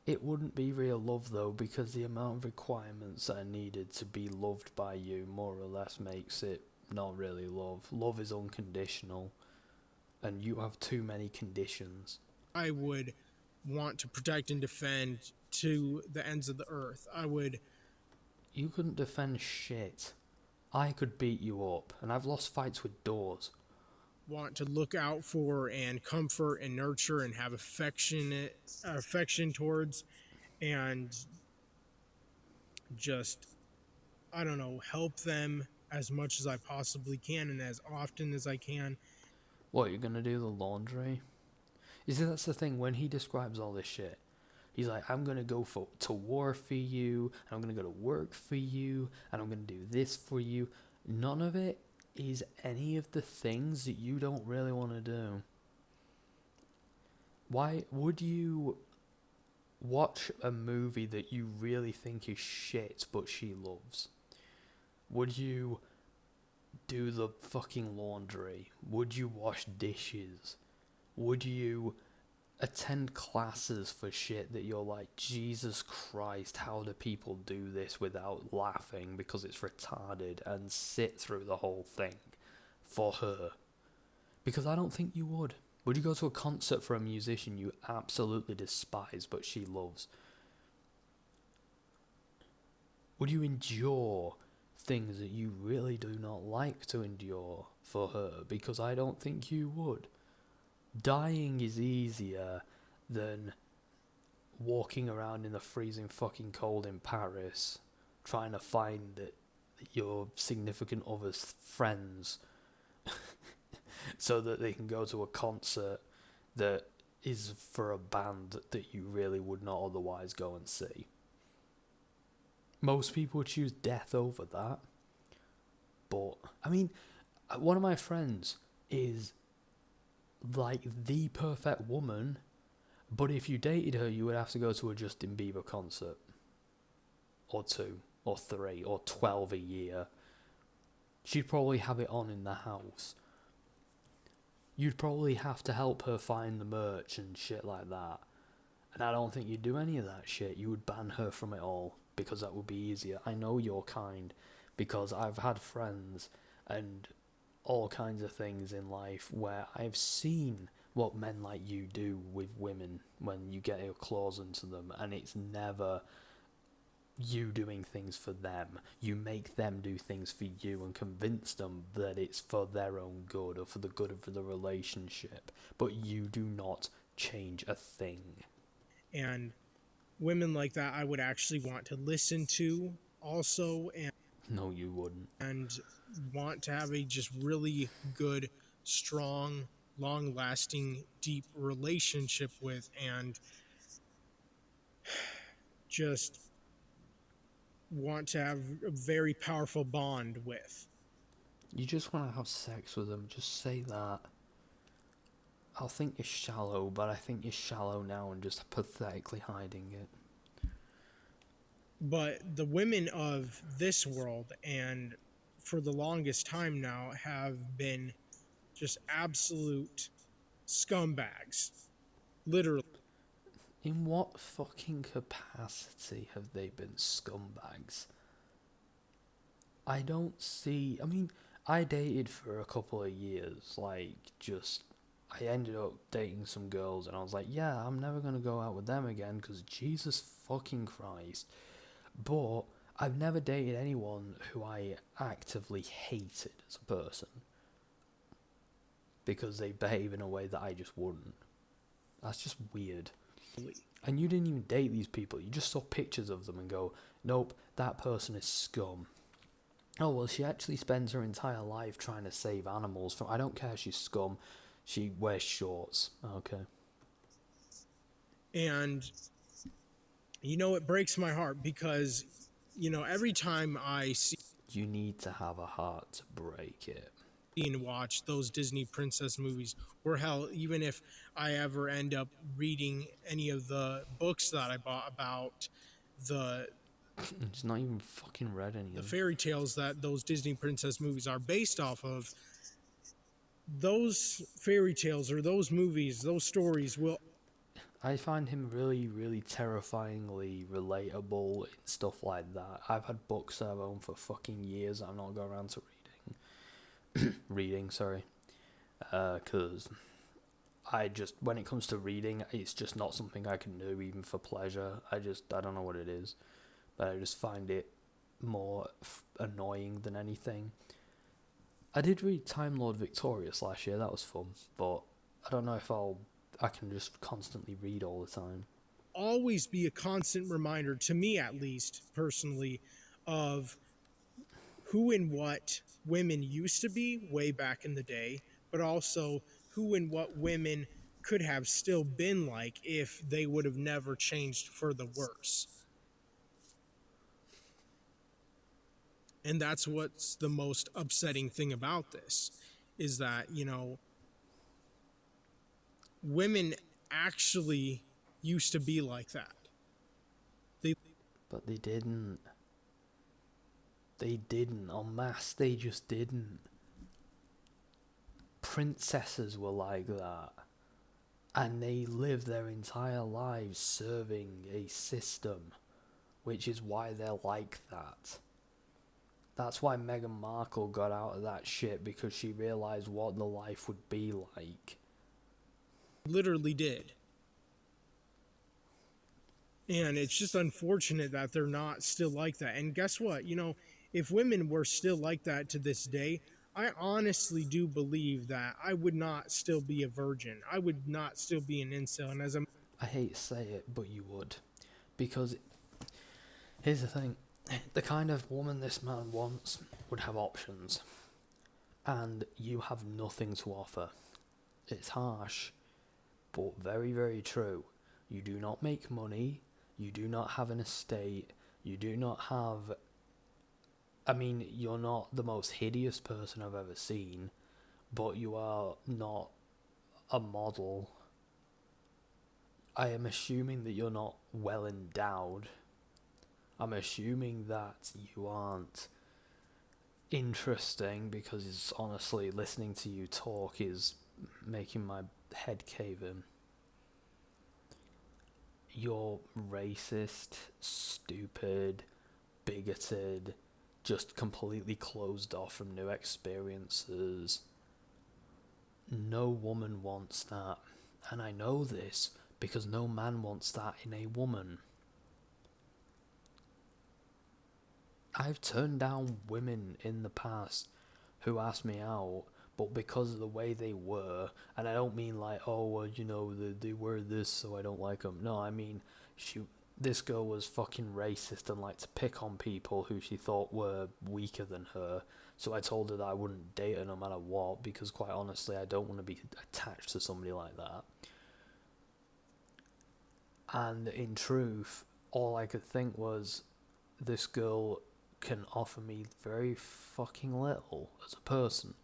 It wouldn't be real love though, because the amount of requirements that are needed to be loved by you more or less makes it not really love. Love is unconditional, and you have too many conditions. I would want to protect and defend to the ends of the earth. I would. You couldn't defend shit. I could beat you up, and I've lost fights with doors. Want to look out for and comfort and nurture and have affection towards, and just, I don't know, help them as much as I possibly can and as often as I can. What, you're gonna do the laundry? You see, that's the thing, when he describes all this shit, he's like, I'm gonna go to war for you, and I'm gonna go to work for you, and I'm gonna do this for you. None of it is any of the things that you don't really want to do. Why would you watch a movie that you really think is shit but she loves? Would you do the fucking laundry? Would you wash dishes? Would you attend classes for shit that you're like, Jesus Christ, how do people do this without laughing because it's retarded, and sit through the whole thing for her? Because I don't think you would. Would you go to a concert for a musician you absolutely despise but she loves? Would you endure things that you really do not like to endure for her? Because I don't think you would. Dying is easier than walking around in the freezing fucking cold in Paris trying to find your significant other's friends so that they can go to a concert that is for a band that you really would not otherwise go and see. Most people would choose death over that. But, I mean, one of my friends is like the perfect woman, but if you dated her, you would have to go to a Justin Bieber concert. Or 2, or 3, or 12 a year. She'd probably have it on in the house. You'd probably have to help her find the merch and shit like that. And I don't think you'd do any of that shit. You would ban her from it all, because that would be easier. I know you're kind, because I've had friends, and all kinds of things in life where I've seen what men like you do with women when you get your claws into them, and it's never you doing things for them. You make them do things for you and convince them that it's for their own good or for the good of the relationship, but you do not change a thing. And women like that I would actually want to listen to also, No, you wouldn't. and want to have a just really good, strong, long lasting, deep relationship with, and just want to have a very powerful bond with. You just want to have sex with them, just say that. I'll think you're shallow, but I think you're shallow now and just pathetically hiding it. But the women of this world, and for the longest time now, have been just absolute scumbags. Literally. In what fucking capacity have they been scumbags? I don't see. I mean, I dated for a couple of years, like, just. I ended up dating some girls, and I was like, yeah, I'm never gonna go out with them again, because Jesus fucking Christ. But I've never dated anyone who I actively hated as a person. Because they behave in a way that I just wouldn't. That's just weird. And you didn't even date these people, you just saw pictures of them and go, nope, that person is scum. Oh, well, she actually spends her entire life trying to save animals from... I don't care, she's scum. She wears shorts. Okay. And, it breaks my heart because, every time I see You need to have a heart to break it. and watch those Disney princess movies, or hell, even if I ever end up reading any of the books that I bought about the It's not even fucking read any of them. fairy tales that those Disney princess movies are based off of, those fairy tales or those movies, those stories will... I find him really, really terrifyingly relatable and stuff like that. I've had books that I've owned for fucking years that I'm not going around to reading, sorry. Because I just, when it comes to reading, it's just not something I can do even for pleasure. I don't know what it is. But I just find it more annoying than anything. I did read Time Lord Victorious last year, that was fun. But I don't know if I can just constantly read all the time. Always be a constant reminder, to me at least, personally, of who and what women used to be way back in the day, but also who and what women could have still been like if they would have never changed for the worse. And that's what's the most upsetting thing about this, is that, women actually used to be like that. But they didn't. They didn't. En masse, they just didn't. Princesses were like that. And they lived their entire lives serving a system, which is why they're like that. That's why Meghan Markle got out of that shit, because she realised what the life would be like. Literally did. And it's just unfortunate that they're not still like that. And guess what? If women were still like that to this day, I honestly do believe that I would not still be a virgin. I would not still be an incel. And I hate to say it, but you would. Because here's the thing. The kind of woman this man wants would have options. And you have nothing to offer. It's harsh, but very, very true. You do not make money. You do not have an estate. You do not have... I mean, you're not the most hideous person I've ever seen, but you are not a model. I am assuming that you're not well endowed. I'm assuming that you aren't interesting, because it's honestly, listening to you talk is making my head cave in. You're racist, stupid, bigoted, just completely closed off from new experiences. No woman wants that. And I know this because no man wants that in a woman. I've turned down women in the past who asked me out, but because of the way they were, and I don't mean like, oh, well, you know, they wear this, so I don't like them. No, I mean, this girl was fucking racist and liked to pick on people who she thought were weaker than her. So I told her that I wouldn't date her no matter what, because quite honestly, I don't want to be attached to somebody like that. And in truth, all I could think was, this girl can offer me very fucking little as a person.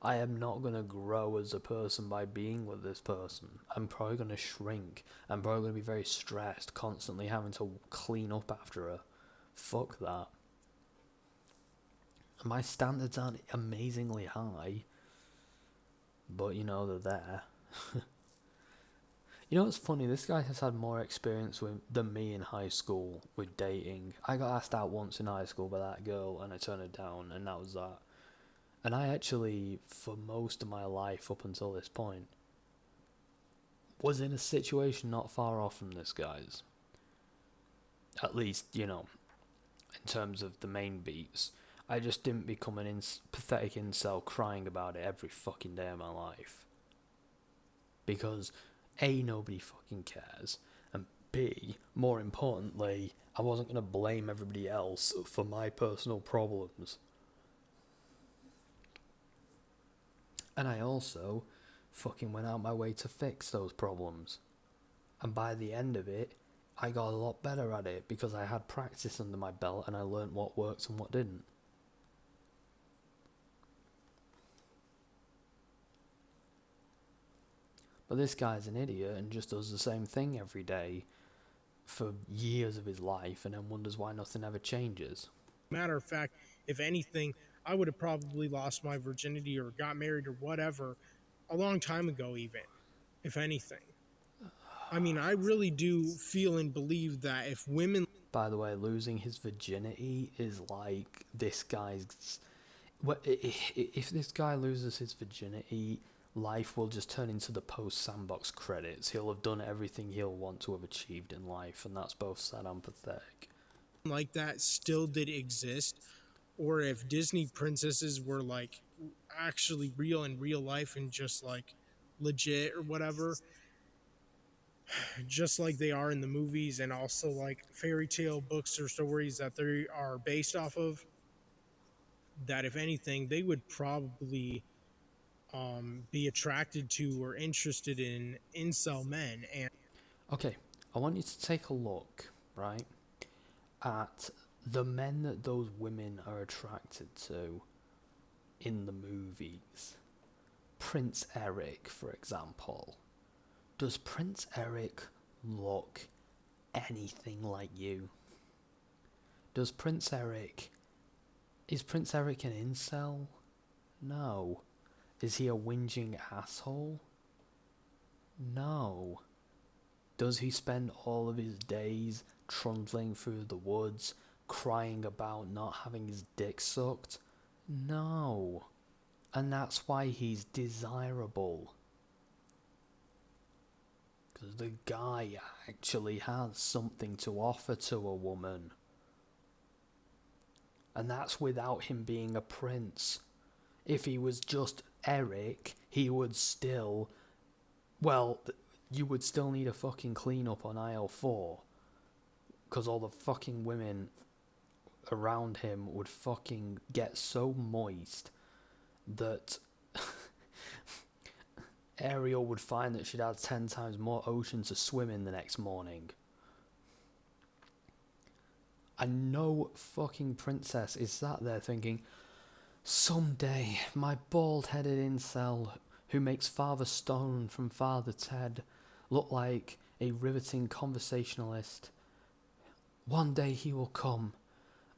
I am not going to grow as a person by being with this person. I'm probably going to shrink. I'm probably going to be very stressed, constantly having to clean up after her. Fuck that. My standards aren't amazingly high, but you know, they're there. You know what's funny? This guy has had more experience than me in high school with dating. I got asked out once in high school by that girl and I turned it down, and that was that. And I actually, for most of my life up until this point, was in a situation not far off from this guy's. At least, you know, in terms of the main beats. I just didn't become an pathetic incel crying about it every fucking day of my life. Because A, nobody fucking cares, and B, more importantly, I wasn't going to blame everybody else for my personal problems. And I also fucking went out my way to fix those problems. And by the end of it, I got a lot better at it because I had practice under my belt and I learned what worked and what didn't. But this guy's an idiot and just does the same thing every day for years of his life and then wonders why nothing ever changes. Matter of fact, if anything, I would have probably lost my virginity or got married or whatever a long time ago, even, if anything. I mean, I really do feel and believe that if women. By the way, losing his virginity is like this guy's. If this guy loses his virginity, life will just turn into the post sandbox credits. He'll have done everything he'll want to have achieved in life, and that's both sad and pathetic. Like that still did exist, or if Disney princesses were like actually real in real life and just like legit or whatever, just like they are in the movies and also like fairy tale books or stories that they are based off of, that if anything they would probably be attracted to or interested in incel men. And Okay, I want you to take a look, right, at the men that those women are attracted to in the movies. Prince Eric, for example. Does Prince Eric look anything like you? Is Prince Eric an incel? No. Is he a whinging asshole? No. Does he spend all of his days trundling through the woods, crying about not having his dick sucked? No. And that's why he's desirable. Because the guy actually has something to offer to a woman. And that's without him being a prince. If he was just Eric, he would still... Well, you would still need a fucking clean up on aisle 4. Because all the fucking women around him would fucking get so moist that Ariel would find that she'd had 10 times more ocean to swim in the next morning. And no fucking princess is sat there thinking, someday my bald-headed incel who makes Father Stone from Father Ted look like a riveting conversationalist, one day he will come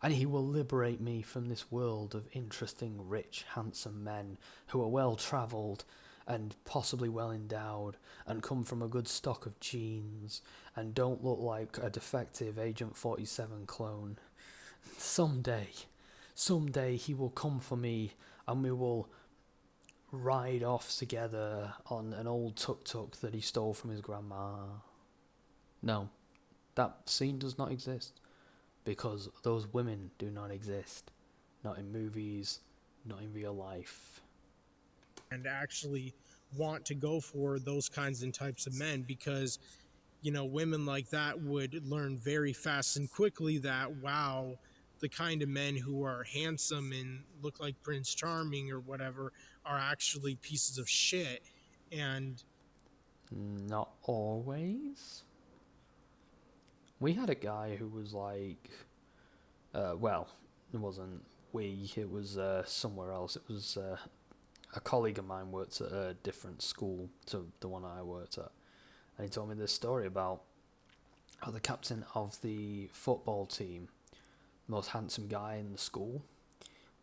and he will liberate me from this world of interesting, rich, handsome men who are well-travelled and possibly well-endowed and come from a good stock of genes and don't look like a defective Agent 47 clone. Someday someday he will come for me and we will ride off together on an old tuk-tuk that he stole from his grandma. No, that scene does not exist because those women do not exist. Not in movies, not in real life. And actually want to go for those kinds and types of men, because women like that would learn very fast and quickly that, wow, the kind of men who are handsome and look like Prince Charming or whatever are actually pieces of shit. And Not always. We had a guy who was like, well, it wasn't we, it was somewhere else. It was a colleague of mine worked at a different school to the one I worked at. And he told me this story about how the captain of the football team, most handsome guy in the school,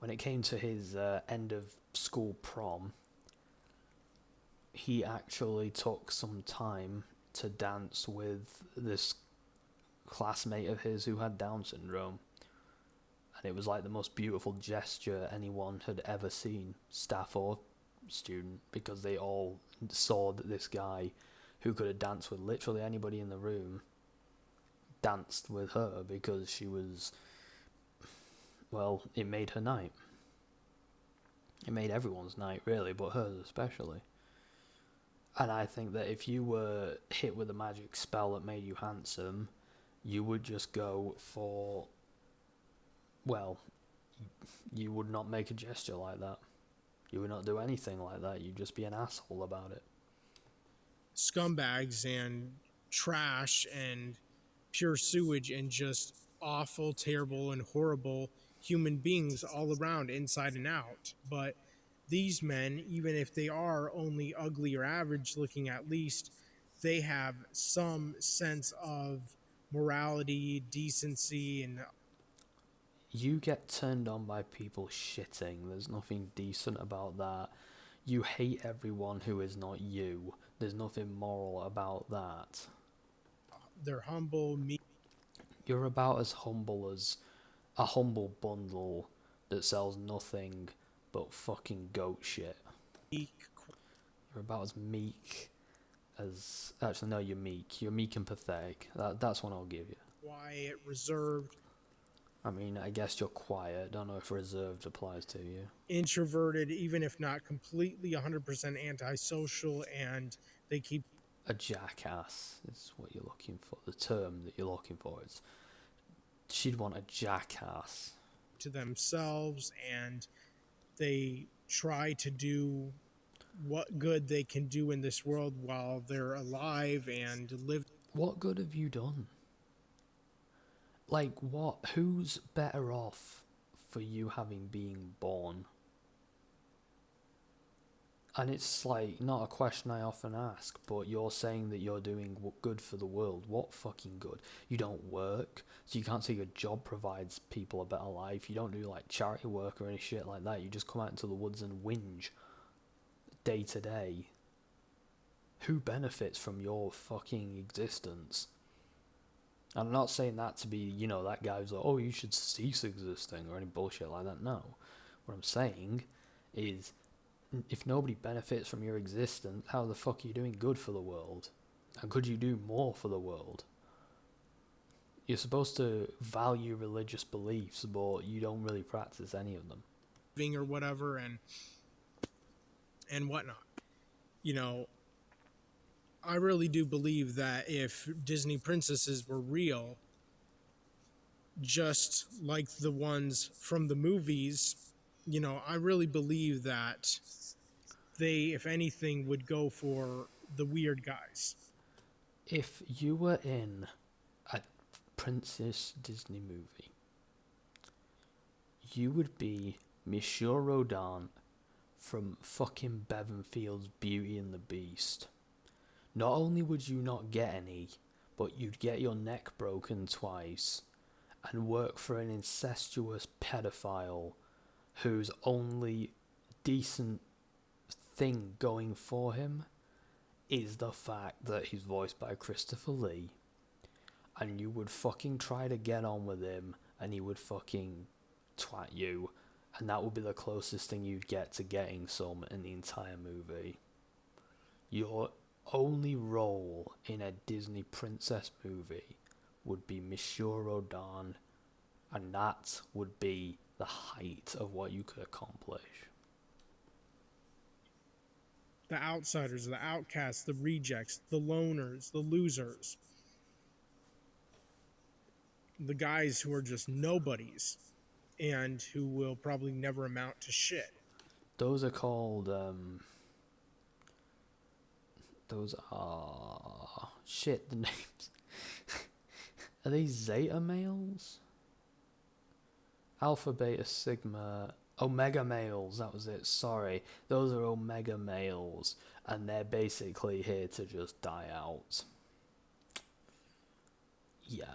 when it came to his end of school prom, he actually took some time to dance with this classmate of his who had Down syndrome. And it was like the most beautiful gesture anyone had ever seen, staff or student, because they all saw that this guy who could have danced with literally anybody in the room danced with her because she was, well, it made her night. It made everyone's night, really, but hers especially. And I think that if you were hit with a magic spell that made you handsome, you would just go for, well, you would not make a gesture like that. You would not do anything like that. You'd just be an asshole about it. scumbags and trash and pure sewage and just awful, terrible, and horrible human beings all around, inside and out. But these men, even if they are only ugly or average looking, at least they have some sense of morality, decency, and You get turned on by people shitting. There's nothing decent about that. You hate everyone who is not you. There's nothing moral about that. they're humble, meek, You're about as humble as a humble bundle that sells nothing but fucking goat shit. You're about as meek as... Actually, no, you're meek. You're meek and pathetic. That's one I'll give you. quiet, reserved, I mean, I guess you're quiet. Don't know if reserved applies to you. introverted, even if not completely 100% antisocial, and they keep A jackass is what you're looking for. The term that you're looking for is... She'd want a jackass. to themselves, and they try to do what good they can do in this world while they're alive and live. What good have you done? Like, what? Who's better off for you having been born? And it's like not a question I often ask, but you're saying that you're doing good for the world. What fucking good? You don't work, so you can't say your job provides people a better life. You don't do like charity work or any shit like that. You just come out into the woods and whinge day to day. Who benefits from your fucking existence? I'm not saying that to be, that guy who's like, oh, you should cease existing or any bullshit like that. No. What I'm saying is, if nobody benefits from your existence, how the fuck are you doing good for the world? And could you do more for the world? You're supposed to value religious beliefs, but you don't really practice any of them. Or whatever, and whatnot. I really do believe that if Disney princesses were real, just like the ones from the movies, I really believe that they, if anything, would go for the weird guys. If you were in a Princess Disney movie, you would be Monsieur Rodin from fucking Bevanfield's Beauty and the Beast. Not only would you not get any, but you'd get your neck broken twice and work for an incestuous pedophile whose only decent thing going for him is the fact that he's voiced by Christopher Lee, and you would fucking try to get on with him and he would fucking twat you, and that would be the closest thing you'd get to getting some in the entire movie. Your only role in a Disney princess movie would be Monsieur Rodin, and that would be the height of what you could accomplish. The outsiders, the outcasts, the rejects, the loners, the losers, the guys who are just nobodies and who will probably never amount to shit. Those are called, those are... Shit, the names. Are they Zeta males? Alpha, Beta, Sigma... Omega males, that was it, sorry. Those are Omega males, and they're basically here to just die out. Yeah.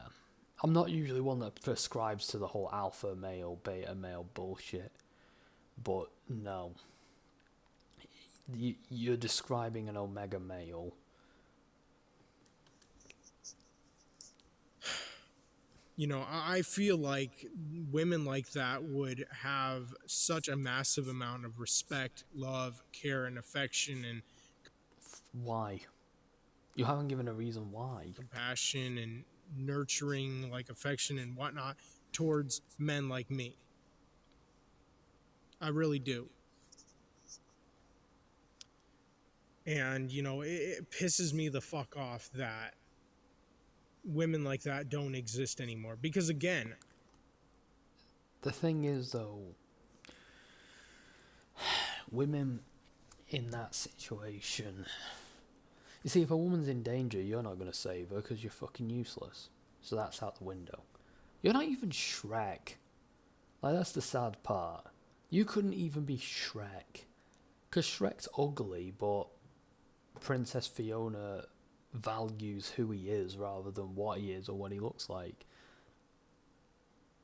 I'm not usually one that prescribes to the whole alpha male, beta male bullshit, but no. You're describing an Omega male. You know, I feel like women like that would have such a massive amount of respect, love, care, and affection and Why? You haven't given a reason why. compassion and nurturing, like affection and whatnot, towards men like me. I really do. And, you know, it pisses me the fuck off that women like that don't exist anymore. Because, again, The thing is, though, women in that situation... You see, if a woman's in danger, you're not going to save her because you're fucking useless. So that's out the window. You're not even Shrek. Like, that's the sad part. You couldn't even be Shrek. Because Shrek's ugly, but Princess Fiona values who he is rather than what he is or what he looks like.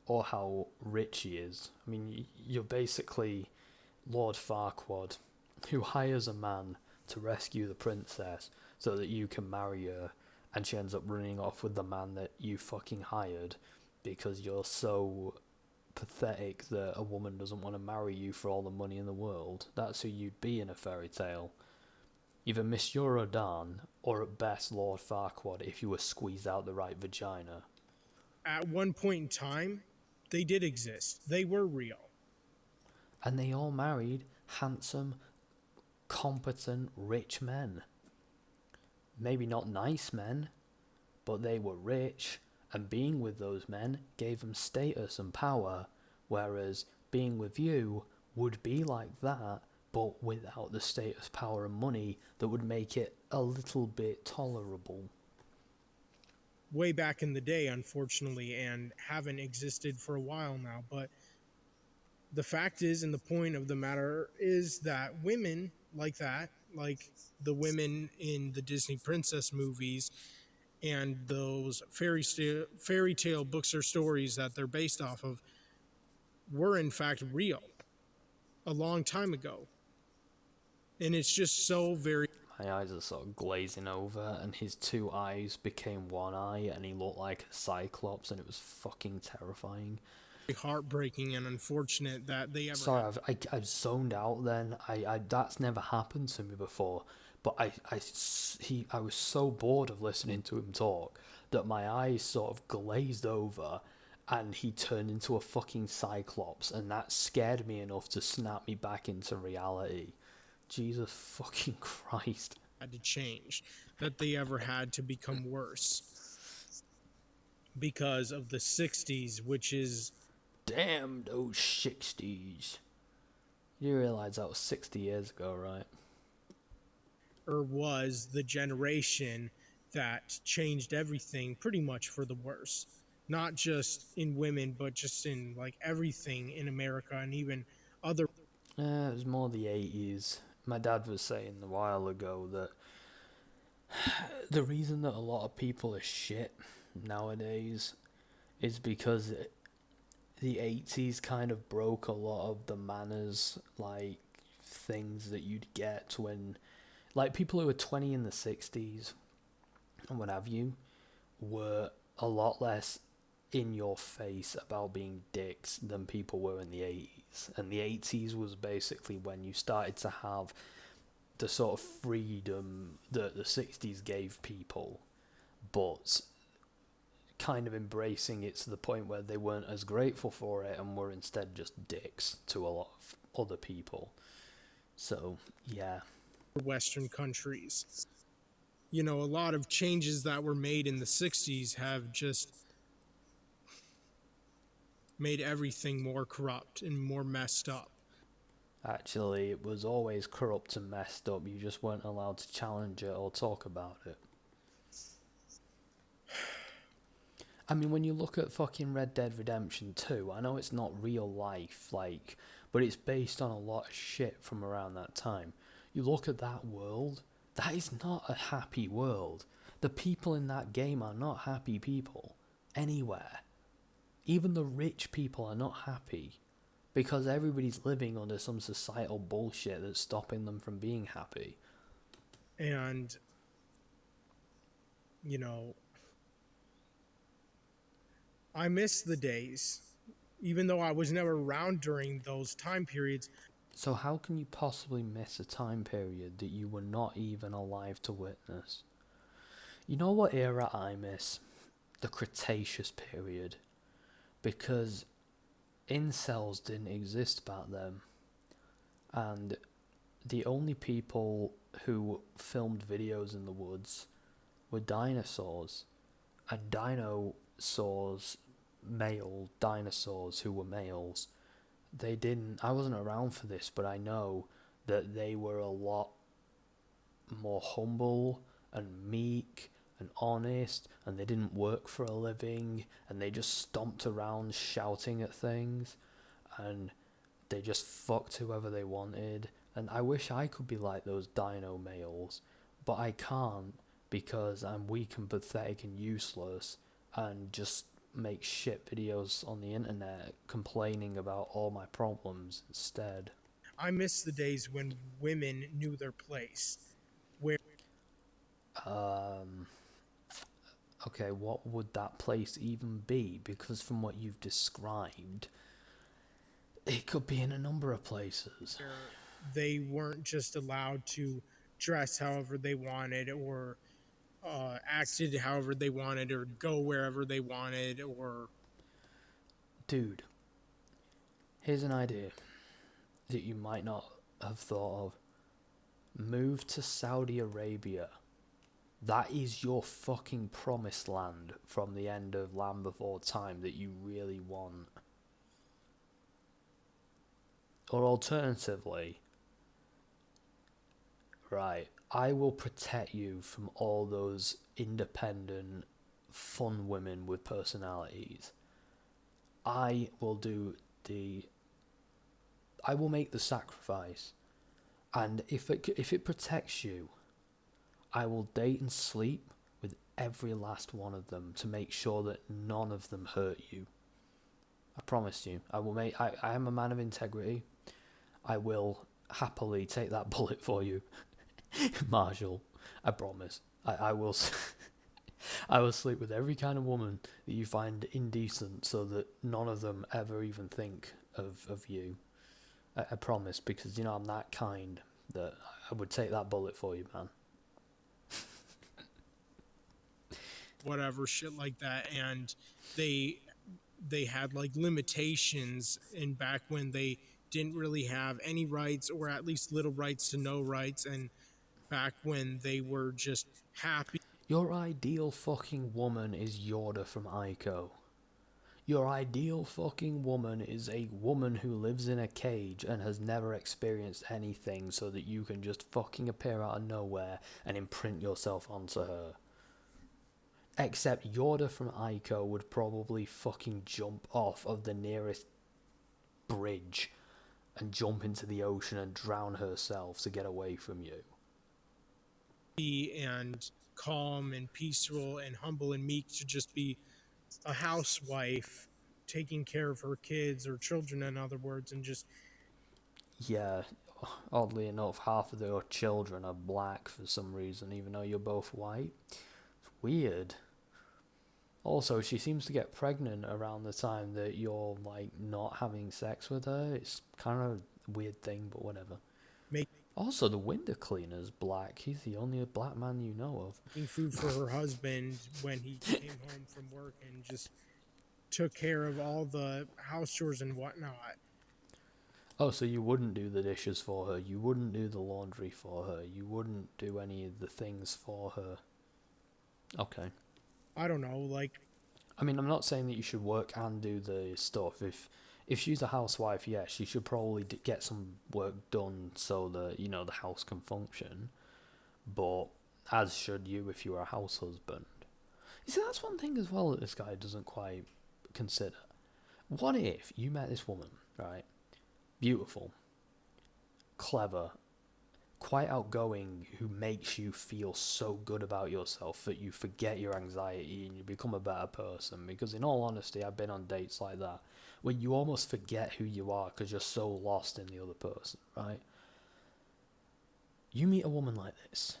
Or how rich he is. I mean, you're basically Lord Farquaad, who hires a man to rescue the princess so that you can marry her, and she ends up running off with the man that you fucking hired because you're so pathetic that a woman doesn't want to marry you for all the money in the world. That's who you'd be in a fairy tale. Either Monsieur Rodin or at best Lord Farquaad if you were squeezed out the right vagina. at one point in time, they did exist. They were real. And they all married handsome, competent, rich men. Maybe not nice men, but they were rich, and being with those men gave them status and power, whereas being with you would be like that, but without the status, power, and money that would make it a little bit tolerable. Way back in the day, unfortunately, and haven't existed for a while now. But the fact is, and the point of the matter is that women like that, like the women in the Disney princess movies and those fairy tale books or stories that they're based off of, were in fact real a long time ago. And it's just so very My eyes are sort of glazing over, and his two eyes became one eye, and he looked like a cyclops, and it was fucking terrifying. heartbreaking and unfortunate that they ever Sorry, I've zoned out then. I that's never happened to me before. But I was so bored of listening to him talk that my eyes sort of glazed over, and he turned into a fucking cyclops, and that scared me enough to snap me back into reality. Jesus fucking Christ. had to change, that they ever had to become worse because of the 60s, which is Damn those 60s. You realise that was 60 years ago, right? or was the generation that changed everything pretty much for the worse. Not just in women, but just in like everything in America and even other. It was more the 80s. My dad was saying a while ago that the reason that a lot of people are shit nowadays is because the 80s kind of broke a lot of the manners, like things that you'd get when, like, people who were 20 in the 60s and what have you were a lot less in your face about being dicks than people were in the 80s. And the 80s was basically when you started to have the sort of freedom that the 60s gave people, but kind of embracing it to the point where they weren't as grateful for it and were instead just dicks to a lot of other people. So, yeah. Western countries. A lot of changes that were made in the 60s have just made everything more corrupt and more messed up. Actually, it was always corrupt and messed up. You just weren't allowed to challenge it or talk about it. I mean, when you look at fucking Red Dead Redemption 2, I know it's not real life, but it's based on a lot of shit from around that time. You look at that world, that is not a happy world. The people in that game are not happy people. Anywhere. Even the rich people are not happy. Because everybody's living under some societal bullshit that's stopping them from being happy. And, I miss the days, even though I was never around during those time periods. So how can you possibly miss a time period that you were not even alive to witness? You know what era I miss? The Cretaceous period. Because incels didn't exist back then. And the only people who filmed videos in the woods were dinosaurs. And dinosaurs, male dinosaurs who were males, I wasn't around for this, but I know that they were a lot more humble and meek and honest, and they didn't work for a living, and they just stomped around shouting at things, and they just fucked whoever they wanted. And I wish I could be like those dino males, but I can't because I'm weak and pathetic and useless and just make shit videos on the internet complaining about all my problems instead. I miss the days when women knew their place. Where Okay, what would that place even be? Because from what you've described, it could be in a number of places. they weren't just allowed to dress however they wanted or acted however they wanted or go wherever they wanted or Dude, here's an idea that you might not have thought of. Move to Saudi Arabia. That is your fucking promised land from the end of Land Before Time that you really want. Or alternatively, right, I will protect you from all those independent, fun women with personalities. I will make the sacrifice, and if it protects you, I will date and sleep with every last one of them to make sure that none of them hurt you. I promise you. I am a man of integrity. I will happily take that bullet for you, Marshall. I promise. I will. I will sleep with every kind of woman that you find indecent, so that none of them ever even think of you. I promise, because I'm that kind that I would take that bullet for you, man. whatever shit like that. And they had like limitations in back when they didn't really have any rights or at least little rights to no rights, and back when they were just happy. Your ideal fucking woman is Yorda from Ico. Your ideal fucking woman is a woman who lives in a cage and has never experienced anything, so that you can just fucking appear out of nowhere and imprint yourself onto her. Except Yorda from Ico would probably fucking jump off of the nearest bridge and jump into the ocean and drown herself to get away from you. And calm and peaceful and humble and meek to just be a housewife taking care of her kids or children, in other words, and just Yeah, oddly enough, half of your children are black for some reason, even though you're both white. It's weird. Also, she seems to get pregnant around the time that you're like not having sex with her. It's kind of a weird thing, but whatever. Also, the window cleaner's black. He's the only black man you know of. Making food for her husband when he came home from work and just took care of all the house chores and whatnot. Oh, so you wouldn't do the dishes for her, you wouldn't do the laundry for her, you wouldn't do any of the things for her. Okay. I don't know, like, I mean, I'm not saying that you should work and do the stuff. If she's a housewife, yeah, she should probably get some work done so that, you know, the house can function. But as should you if you were a house husband. You see, that's one thing as well that this guy doesn't quite consider. What if you met this woman, right? Beautiful, clever, quite outgoing, who makes you feel so good about yourself that you forget your anxiety and you become a better person. Because in all honesty, I've been on dates like that where you almost forget who you are because you're so lost in the other person, right? You meet a woman like this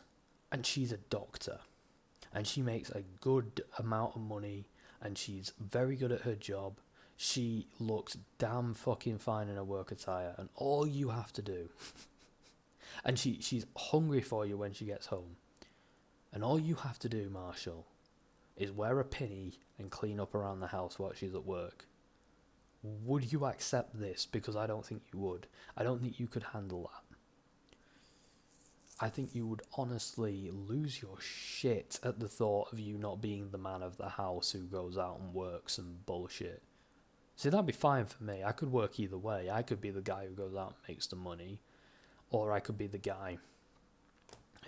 and she's a doctor and she makes a good amount of money and she's very good at her job. She looks damn fucking fine in her work attire, and all you have to do, and she's hungry for you when she gets home, and all you have to do, Marshall, is wear a pinny and clean up around the house while she's at work. Would you accept this? Because I don't think you would. I don't think you could handle that. I think you would honestly lose your shit at the thought of you not being the man of the house who goes out and works and bullshit. See, that'd be fine for me. I could work either way. I could be the guy who goes out and makes the money, or I could be the guy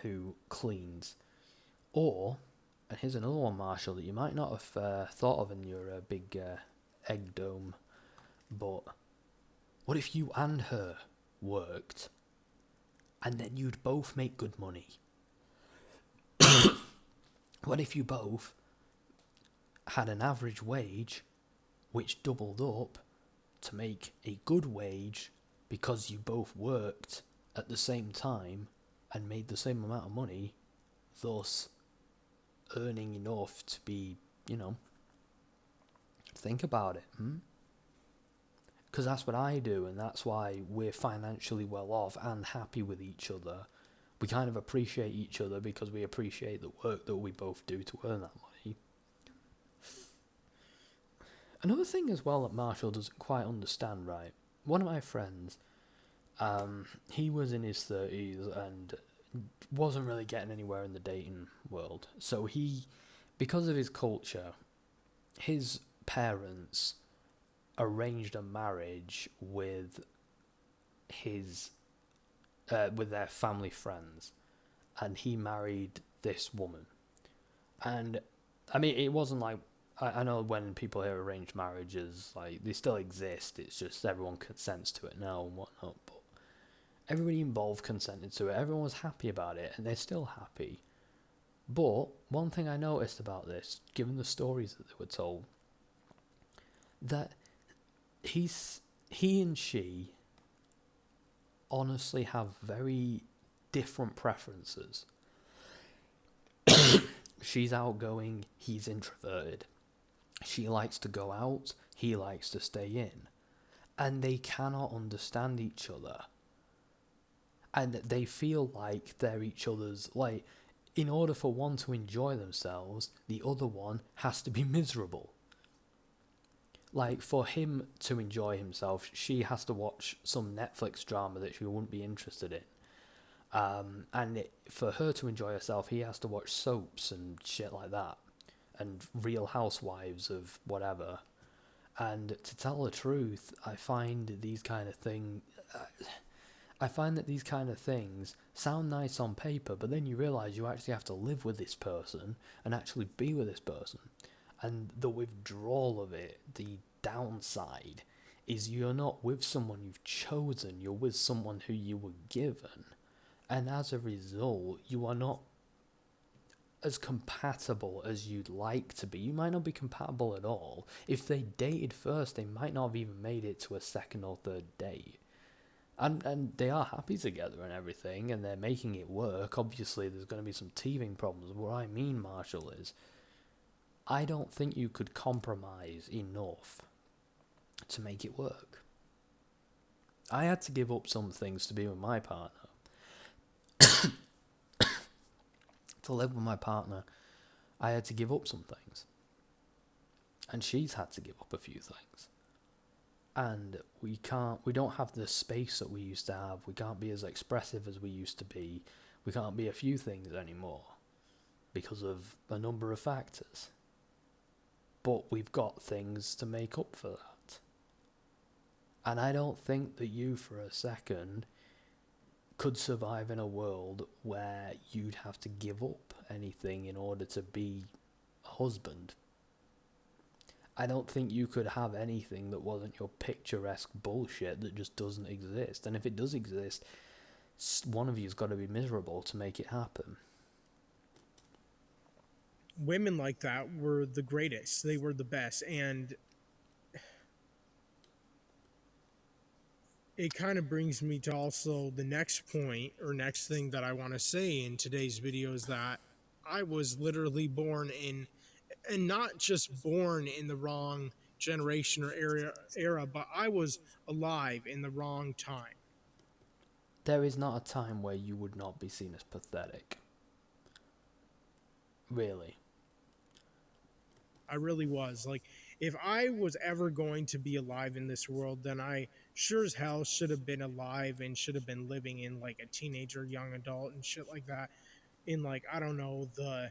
who cleans. Or, and here's another one, Marshall, that you might not have thought of in your big egg dome, but what if you and her worked, and then you'd both make good money? What if you both had an average wage which doubled up to make a good wage because you both worked at the same time and made the same amount of money, thus earning enough to be, you know, think about it, Because that's what I do, and that's why we're financially well off and happy with each other. We kind of appreciate each other because we appreciate the work that we both do to earn that money. Another thing as well that Marshall doesn't quite understand, right? One of my friends, he was in his 30s and wasn't really getting anywhere in the dating world. So he, because of his culture, his parents arranged a marriage with their family friends, and he married this woman. And I mean, it wasn't like, I know when people hear arranged marriages, like, they still exist, it's just everyone consents to it now and whatnot, but everybody involved consented to it, everyone was happy about it, and they're still happy. But one thing I noticed about this, given the stories that they were told, that he and she honestly have very different preferences. She's outgoing, he's introverted. She likes to go out, he likes to stay in. And they cannot understand each other. And they feel like they're each other's, like, in order for one to enjoy themselves, the other one has to be miserable. Like, for him to enjoy himself, she has to watch some Netflix drama that she wouldn't be interested in. For her to enjoy herself, he has to watch soaps and shit like that. And Real Housewives of whatever. And to tell the truth, I find that these kind of things sound nice on paper, but then you realise you actually have to live with this person and actually be with this person. And the withdrawal of it, the downside, is you're not with someone you've chosen, you're with someone who you were given. And as a result, you are not as compatible as you'd like to be. You might not be compatible at all. If they dated first, they might not have even made it to a second or third date. And they are happy together and everything, and they're making it work. Obviously, there's going to be some teething problems. What I mean, Marshall, is I don't think you could compromise enough to make it work. I had to give up some things to be with my partner. To live with my partner, I had to give up some things. And she's had to give up a few things. And we don't have the space that we used to have. We can't be as expressive as we used to be. We can't be a few things anymore because of a number of factors. But we've got things to make up for that. And I don't think that you, for a second, could survive in a world where you'd have to give up anything in order to be a husband. I don't think you could have anything that wasn't your picturesque bullshit that just doesn't exist. And if it does exist, one of you's got to be miserable to make it happen. Women like that were the greatest. They were the best. And it kind of brings me to also the next point or next thing that I want to say in today's video is that I was literally born in, and not just born in the wrong generation or era, but I was alive in the wrong time. There is not a time where you would not be seen as pathetic. Really. I really was. Like, if I was ever going to be alive in this world, then I sure as hell should have been alive and should have been living in like a teenager, young adult, and shit like that. In like, I don't know, the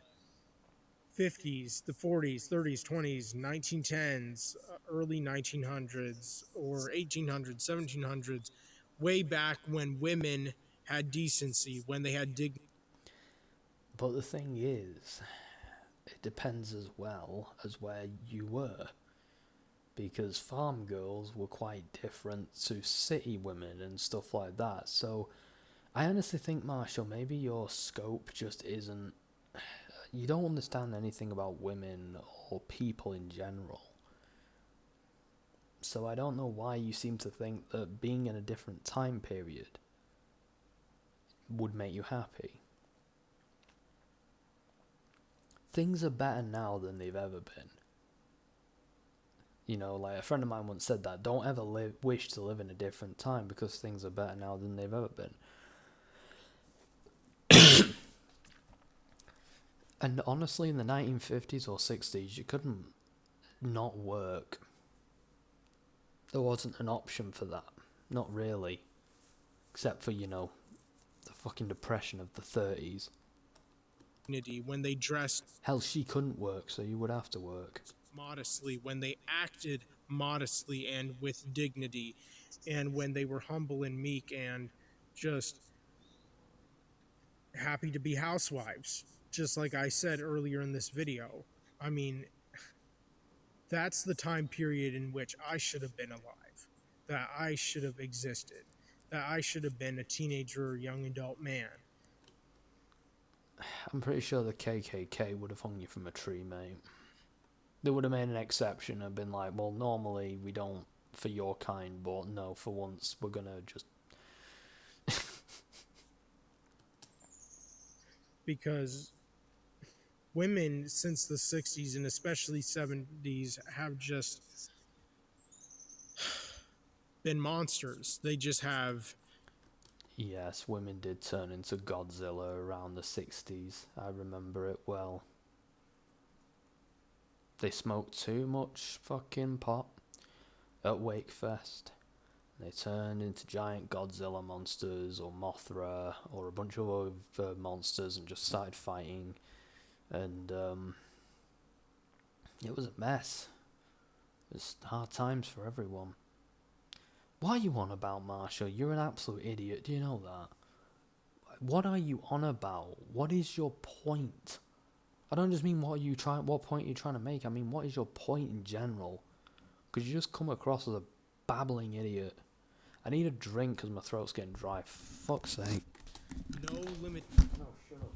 50s, the 40s, 30s, 20s, 1910s, early 1900s, or 1800s, 1700s, way back when women had decency, when they had dignity. But the thing is, it depends as well as where you were. Because farm girls were quite different to city women and stuff like that. So I honestly think, Marshall, maybe your scope just isn't... You don't understand anything about women or people in general. So I don't know why you seem to think that being in a different time period would make you happy. Things are better now than they've ever been. You know, like a friend of mine once said that, don't ever wish to live in a different time because things are better now than they've ever been. And honestly, in the 1950s or 60s, you couldn't not work. There wasn't an option for that. Not really. Except for, you know, the fucking depression of the 30s. When they dressed... Hell, she couldn't work, so you would have to work. Modestly, when they acted modestly and with dignity, and when they were humble and meek and just happy to be housewives, just like I said earlier in this video. I mean, that's the time period in which I should have been alive, that I should have existed, that I should have been a teenager or young adult man. I'm pretty sure the KKK would have hung you from a tree, mate. They would have made an exception and been like, well, normally we don't for your kind, but no, for once we're gonna just... Because women since the 60s and especially 70s have just been monsters. They just have... Yes, women did turn into Godzilla around the 60s. I remember it well. They smoked too much fucking pot at Wakefest. They turned into giant Godzilla monsters or Mothra or a bunch of other monsters and just started fighting. And it was a mess. It was hard times for everyone. What are you on about, Marshall? You're an absolute idiot. Do you know that? What are you on about? What is your point? I don't just mean what point are you trying to make. I mean, what is your point in general? Because you just come across as a babbling idiot. I need a drink because my throat's getting dry. Fuck's sake. No limit. No, shut up.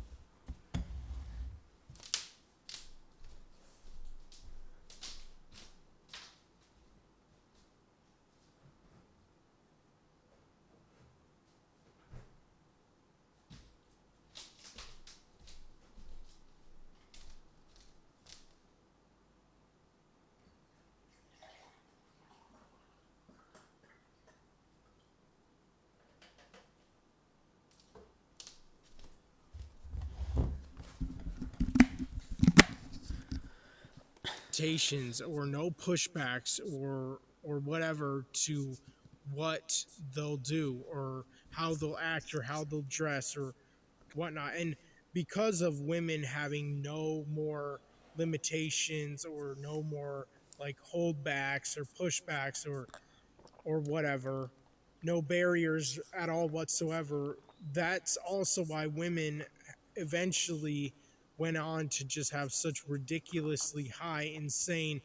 limitations or no pushbacks or whatever to what they'll do or how they'll act or how they'll dress or whatnot. And because of women having no more limitations or no more like holdbacks or pushbacks or whatever, no barriers at all whatsoever, that's also why women eventually went on to just have such ridiculously high, insane,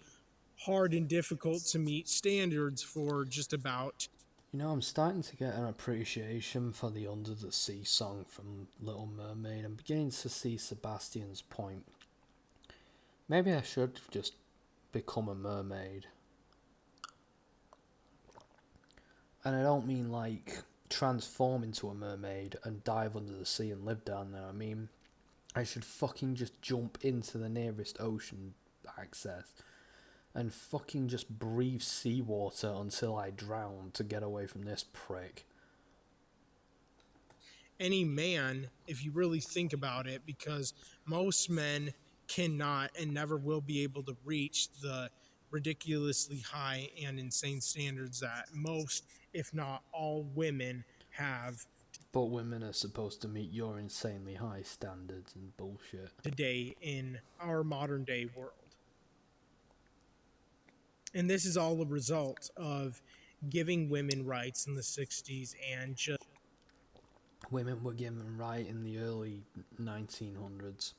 hard and difficult to meet standards for just about. You know, I'm starting to get an appreciation for the Under the Sea song from Little Mermaid. I'm beginning to see Sebastian's point. Maybe I should just become a mermaid. And I don't mean like transform into a mermaid and dive under the sea and live down there. I mean, I should fucking just jump into the nearest ocean access and fucking just breathe seawater until I drown to get away from this prick. Any man, if you really think about it, because most men cannot and never will be able to reach the ridiculously high and insane standards that most, if not all, women have But women are supposed to meet your insanely high standards and bullshit. today in our modern day world. And this is all a result of giving women rights in the 60s and just Women were given right in the early 1900s.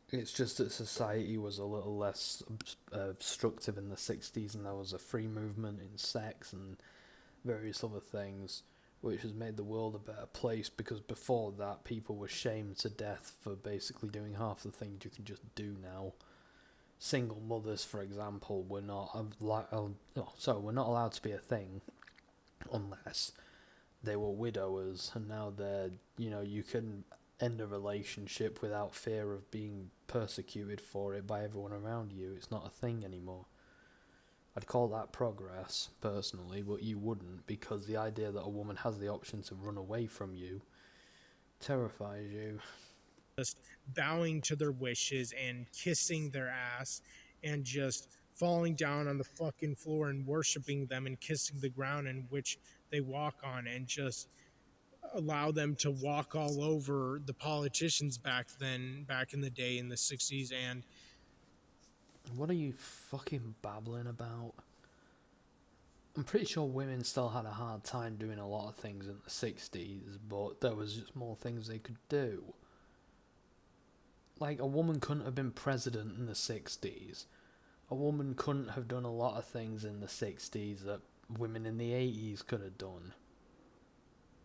It's just that society was a little less obstructive in the 60s, and there was a free movement in sex and various other things, which has made the world a better place, because before that people were shamed to death for basically doing half the things you can just do now. Single mothers, for example, were not were not allowed to be a thing unless they were widowers, and now they're, you can end a relationship without fear of being persecuted for it by everyone around you. It's not a thing anymore. I'd call that progress, personally, but you wouldn't, because the idea that a woman has the option to run away from you terrifies you. just bowing to their wishes and kissing their ass and just falling down on the fucking floor and worshiping them and kissing the ground in which they walk on, and just allow them to walk all over the politicians back then, back in the day in the 60s. And What are you fucking babbling about? I'm pretty sure women still had a hard time doing a lot of things in the 60s, but there was just more things they could do. Like, a woman couldn't have been president in the 60s. A woman couldn't have done a lot of things in the 60s that women in the 80s could have done.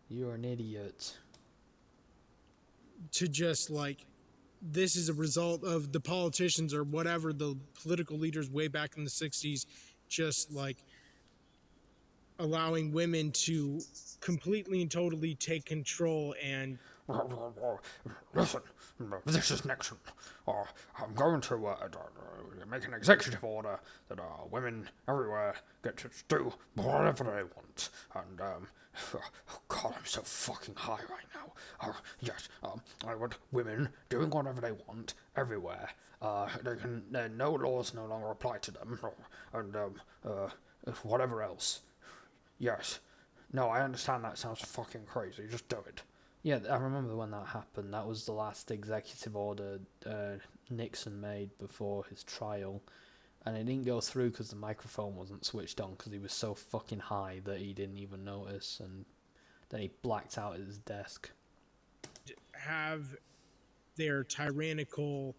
You're an idiot. to just like, this is a result of the politicians or whatever, the political leaders way back in the 60s, just like allowing women to completely and totally take control. And Listen, this is Nixon. I'm going to make an executive order that women everywhere get to do whatever they want. And, oh God, I'm so fucking high right now. Yes, I want women doing whatever they want everywhere. No laws no longer apply to them, and whatever else. Yes. No, I understand that sounds fucking crazy. Just do it. Yeah, I remember when that happened. That was the last executive order Nixon made before his trial. And it didn't go through because the microphone wasn't switched on, because he was so fucking high that he didn't even notice. And then he blacked out at his desk. have their tyrannical.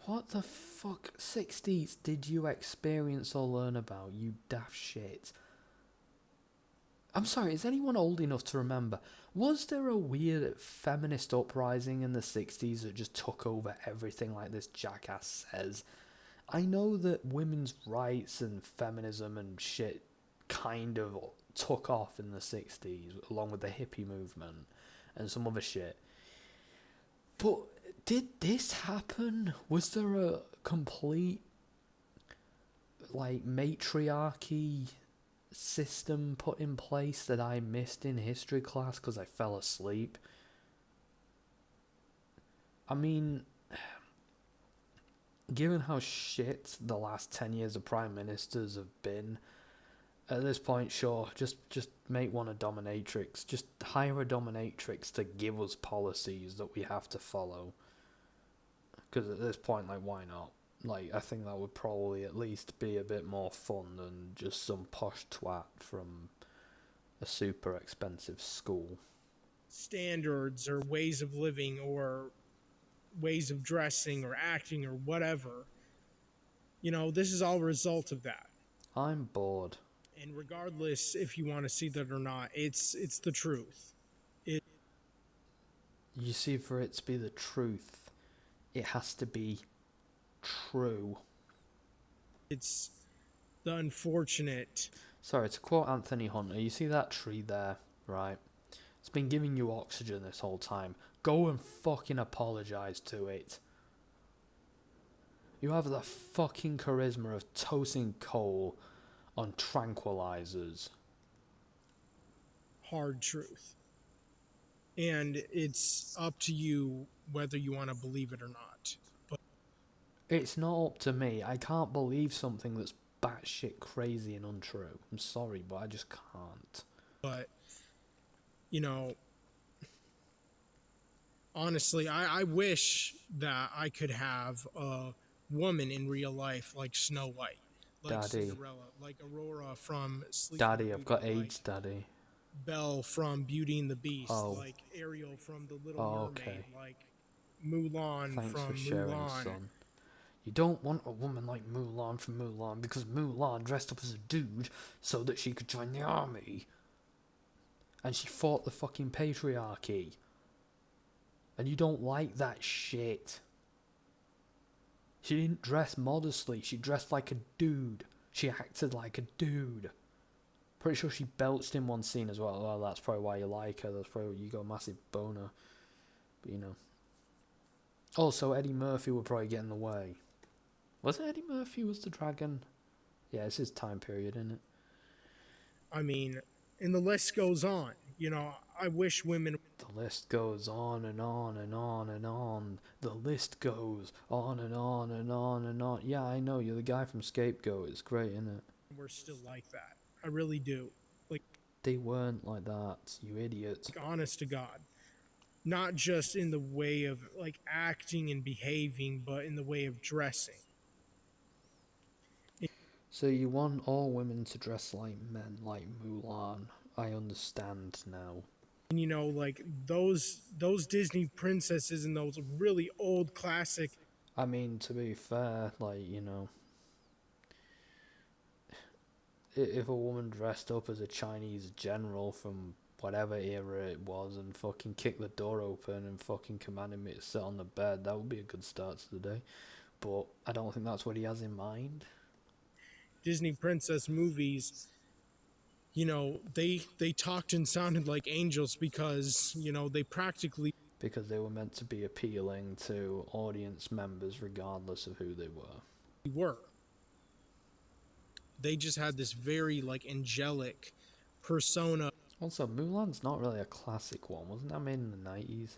What the fuck 60s did you experience or learn about, you daft shit? I'm sorry, is anyone old enough to remember? Was there a weird feminist uprising in the 60s that just took over everything like this jackass says? I know that women's rights and feminism and shit kind of took off in the 60s, along with the hippie movement and some other shit. But did this happen? Was there a complete, like, matriarchy system put in place that I missed in history class because I fell asleep? I mean, given how shit the last 10 years of prime ministers have been, at this point, sure, just make one a dominatrix. Just hire a dominatrix to give us policies that we have to follow. Because at this point, like, why not? Like, I think that would probably at least be a bit more fun than just some posh twat from a super expensive school. Standards or ways of living or ways of dressing or acting or whatever. This is all a result of that. I'm bored. And regardless if you want to see that or not, it's the truth. You see, for it to be the truth, it has to be true. It's the unfortunate. Sorry, to quote Anthony Hunter, you see that tree there, right? It's been giving you oxygen this whole time. Go and fucking apologise to it. You have the fucking charisma of toasting coal on tranquilizers. Hard truth. And it's up to you whether you want to believe it or not. But It's not up to me. I can't believe something that's batshit crazy and untrue. I'm sorry, but I just can't. Honestly, I wish that I could have a woman in real life like Snow White, like Daddy. Cinderella, like Aurora from Sleeping Daddy, Beauty, I've got like AIDS, Daddy. Belle from Beauty and the Beast, Oh. like Ariel from The Little Oh, Mermaid, okay. like Mulan Thanks from for sharing, Mulan. son. You don't want a woman like Mulan from Mulan because Mulan dressed up as a dude so that she could join the army. And she fought the fucking patriarchy. And you don't like that shit. She didn't dress modestly, she dressed like a dude. She acted like a dude. Pretty sure she belched in one scene as well. Well, that's probably why you like her. That's probably why you got a massive boner. But Also, Eddie Murphy would probably get in the way. Was it Eddie Murphy was the dragon? Yeah, it's his time period, isn't it? I mean, and the list goes on. I wish women. The list goes on and on and on and on. The list goes on and on and on and on. Yeah, I know, you're the guy from Scapegoat. It's great, isn't it? Were still like that. I really do. They weren't like that, you idiot. Honest to God. Not just in the way of acting and behaving, but in the way of dressing. So you want all women to dress like men, like Mulan. I understand now. And those Disney princesses and those really old classic. I mean, to be fair, if a woman dressed up as a Chinese general from whatever era it was and fucking kicked the door open and fucking commanded me to sit on the bed, that would be a good start to the day. But I don't think that's what he has in mind. Disney princess movies, they talked and sounded like angels because, they practically. Because they were meant to be appealing to audience members regardless of who they were. They just had this very angelic persona. Also, Mulan's not really a classic one. Wasn't that made in the 90s?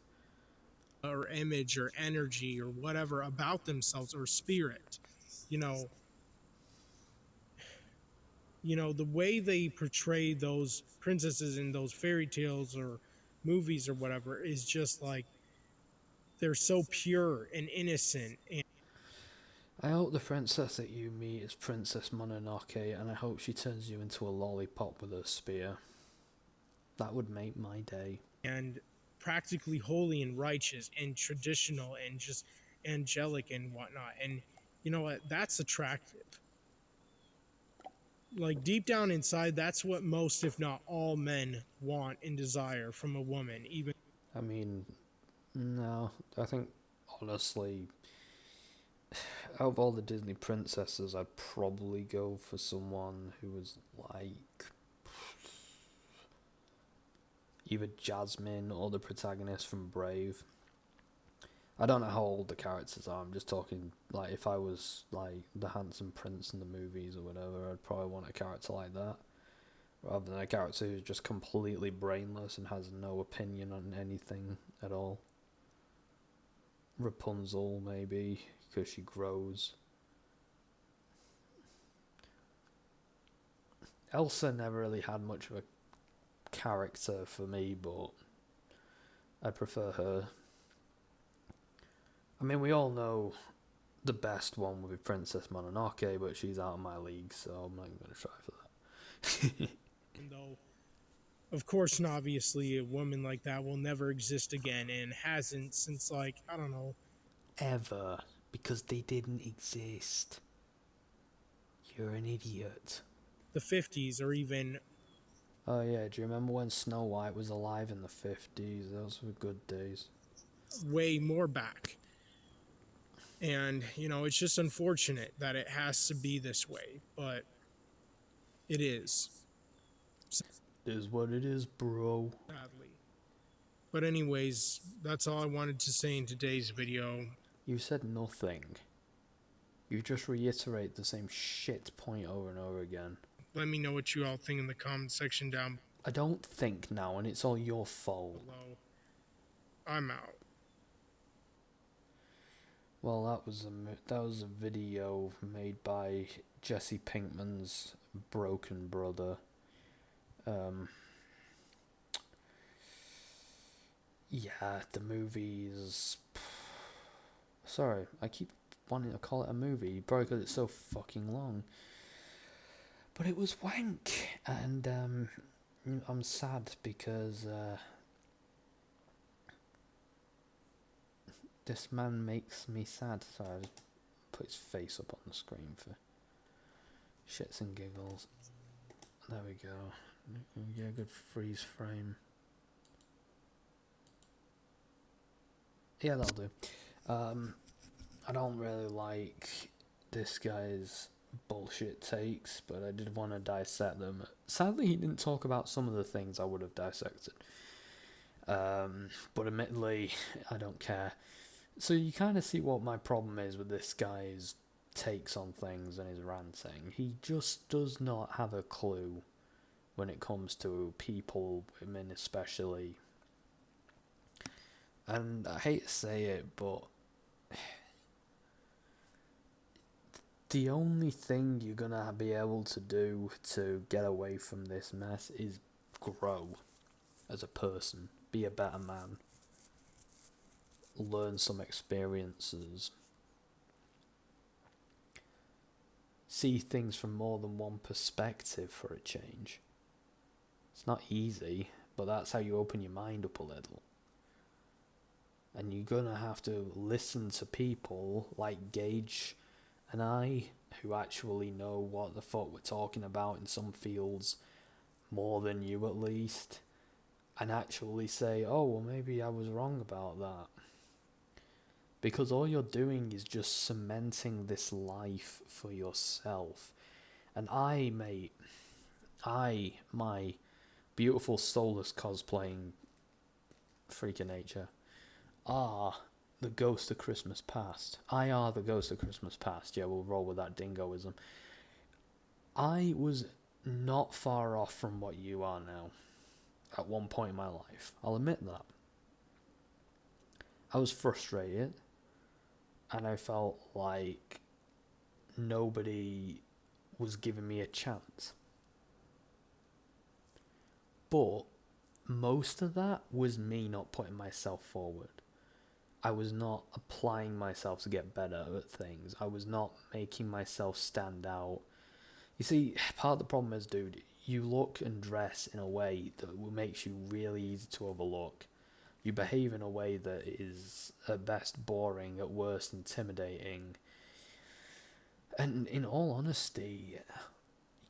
Or image or energy or whatever about themselves or spirit. The way they portray those princesses in those fairy tales or movies or whatever is just they're so pure and innocent. And I hope the princess that you meet is Princess Mononoke, and I hope she turns you into a lollipop with her spear. That would make my day. And practically holy and righteous and traditional and just angelic and whatnot. And you know what? That's attractive. Deep down inside, that's what most, if not all, men want and desire from a woman. I mean, no. I think, honestly, out of all the Disney princesses, I'd probably go for someone who was either Jasmine or the protagonist from Brave. I don't know how old the characters are. I'm just talking, if I was, the handsome prince in the movies or whatever, I'd probably want a character like that. Rather than a character who's just completely brainless and has no opinion on anything at all. Rapunzel, maybe, because she grows. Elsa never really had much of a character for me, but I prefer her. I mean, we all know the best one would be Princess Mononoke, but she's out of my league, so I'm not even going to try for that. Though, of course, and obviously, a woman like that will never exist again and hasn't since, like, I don't know. Ever. Because they didn't exist. You're an idiot. The 50s or even Oh yeah, do you remember when Snow White was alive in the 50s? Those were good days. way more back. And, it's just unfortunate that it has to be this way, but it is, It is what it is, bro. sadly. But anyways, that's all I wanted to say in today's video. You said nothing. You just reiterate the same shit point over and over again. Let me know what you all think in the comment section down I don't think now, and it's all your fault. below. I'm out. Well, that was a video made by Jesse Pinkman's broken brother. Yeah, the movie's... Sorry, I keep wanting to call it a movie, probably because it's so fucking long. But it was wank, and I'm sad because this man makes me sad. Sorry, I just put his face up on the screen for shits and giggles. There we go. Yeah, good freeze frame. Yeah, that'll do. I don't really like this guy's bullshit takes, but I did want to dissect them. Sadly, he didn't talk about some of the things I would have dissected. But admittedly, I don't care. So you kind of see what my problem is with this guy's takes on things and his ranting. He just does not have a clue when it comes to people, women especially. And I hate to say it, but the only thing you're gonna be able to do to get away from this mess is grow as a person, be a better man, learn some experiences, see things from more than one perspective for a change. It's not easy, but that's how you open your mind up a little. And you're gonna have to listen to people like Gage and I, who actually know what the fuck we're talking about in some fields more than you at least, and actually say, oh, well, maybe I was wrong about that. Because all you're doing is just cementing this life for yourself. And my beautiful soulless cosplaying freak of nature, are the ghost of Christmas past. I are the ghost of Christmas past. Yeah, we'll roll with that dingoism. I was not far off from what you are now at one point in my life. I'll admit that. I was frustrated and I felt like nobody was giving me a chance. But most of that was me not putting myself forward. I was not applying myself to get better at things. I was not making myself stand out. You see, part of the problem is, dude, you look and dress in a way that makes you really easy to overlook. You behave in a way that is at best boring, at worst intimidating. And in all honesty,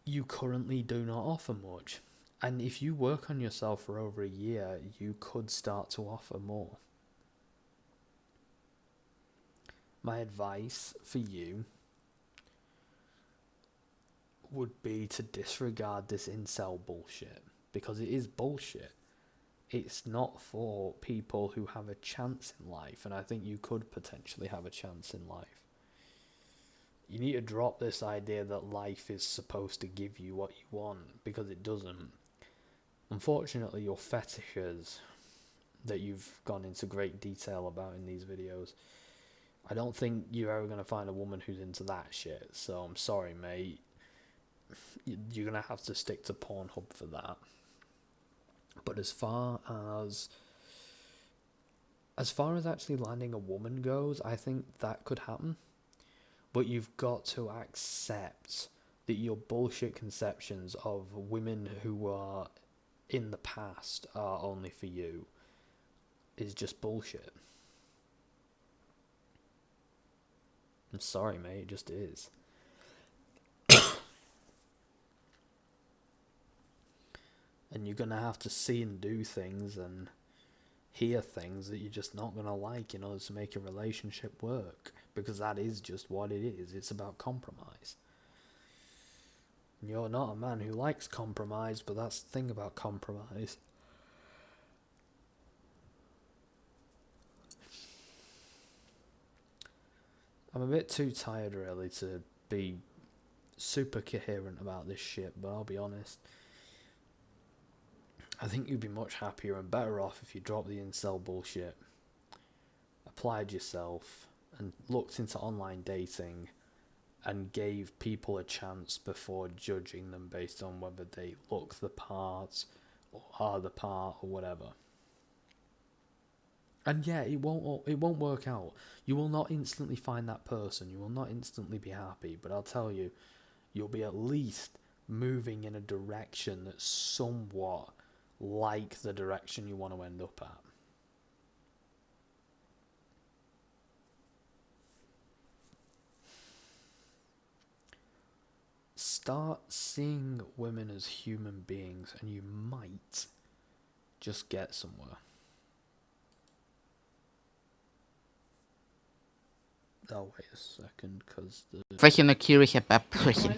you currently do not offer much. And if you work on yourself for over a year, you could start to offer more. My advice for you would be to disregard this incel bullshit, because it is bullshit. It's not for people who have a chance in life, and I think you could potentially have a chance in life. You need to drop this idea that life is supposed to give you what you want, because it doesn't. Unfortunately, your fetishes that you've gone into great detail about in these videos. I don't think you're ever going to find a woman who's into that shit, so I'm sorry, mate. You're going to have to stick to Pornhub for that. But as far as actually landing a woman goes, I think that could happen. But you've got to accept that your bullshit conceptions of women who are in the past are only for you is just bullshit. I'm sorry, mate, it just is. And you're gonna have to see and do things and hear things that you're just not gonna like in order to make a relationship work, because that is just what it is. It's about compromise. And you're not a man who likes compromise, but that's the thing about compromise. I'm a bit too tired really to be super coherent about this shit, but I'll be honest. I think you'd be much happier and better off if you dropped the incel bullshit, applied yourself, and looked into online dating and gave people a chance before judging them based on whether they look the part or are the part or whatever. And yeah, it won't work out. You will not instantly find that person. You will not instantly be happy. But I'll tell you, you'll be at least moving in a direction that's somewhat like the direction you want to end up at. Start seeing women as human beings and you might just get somewhere. Oh, wait a second, because the... Welche Markierung ich habe abbrüchen.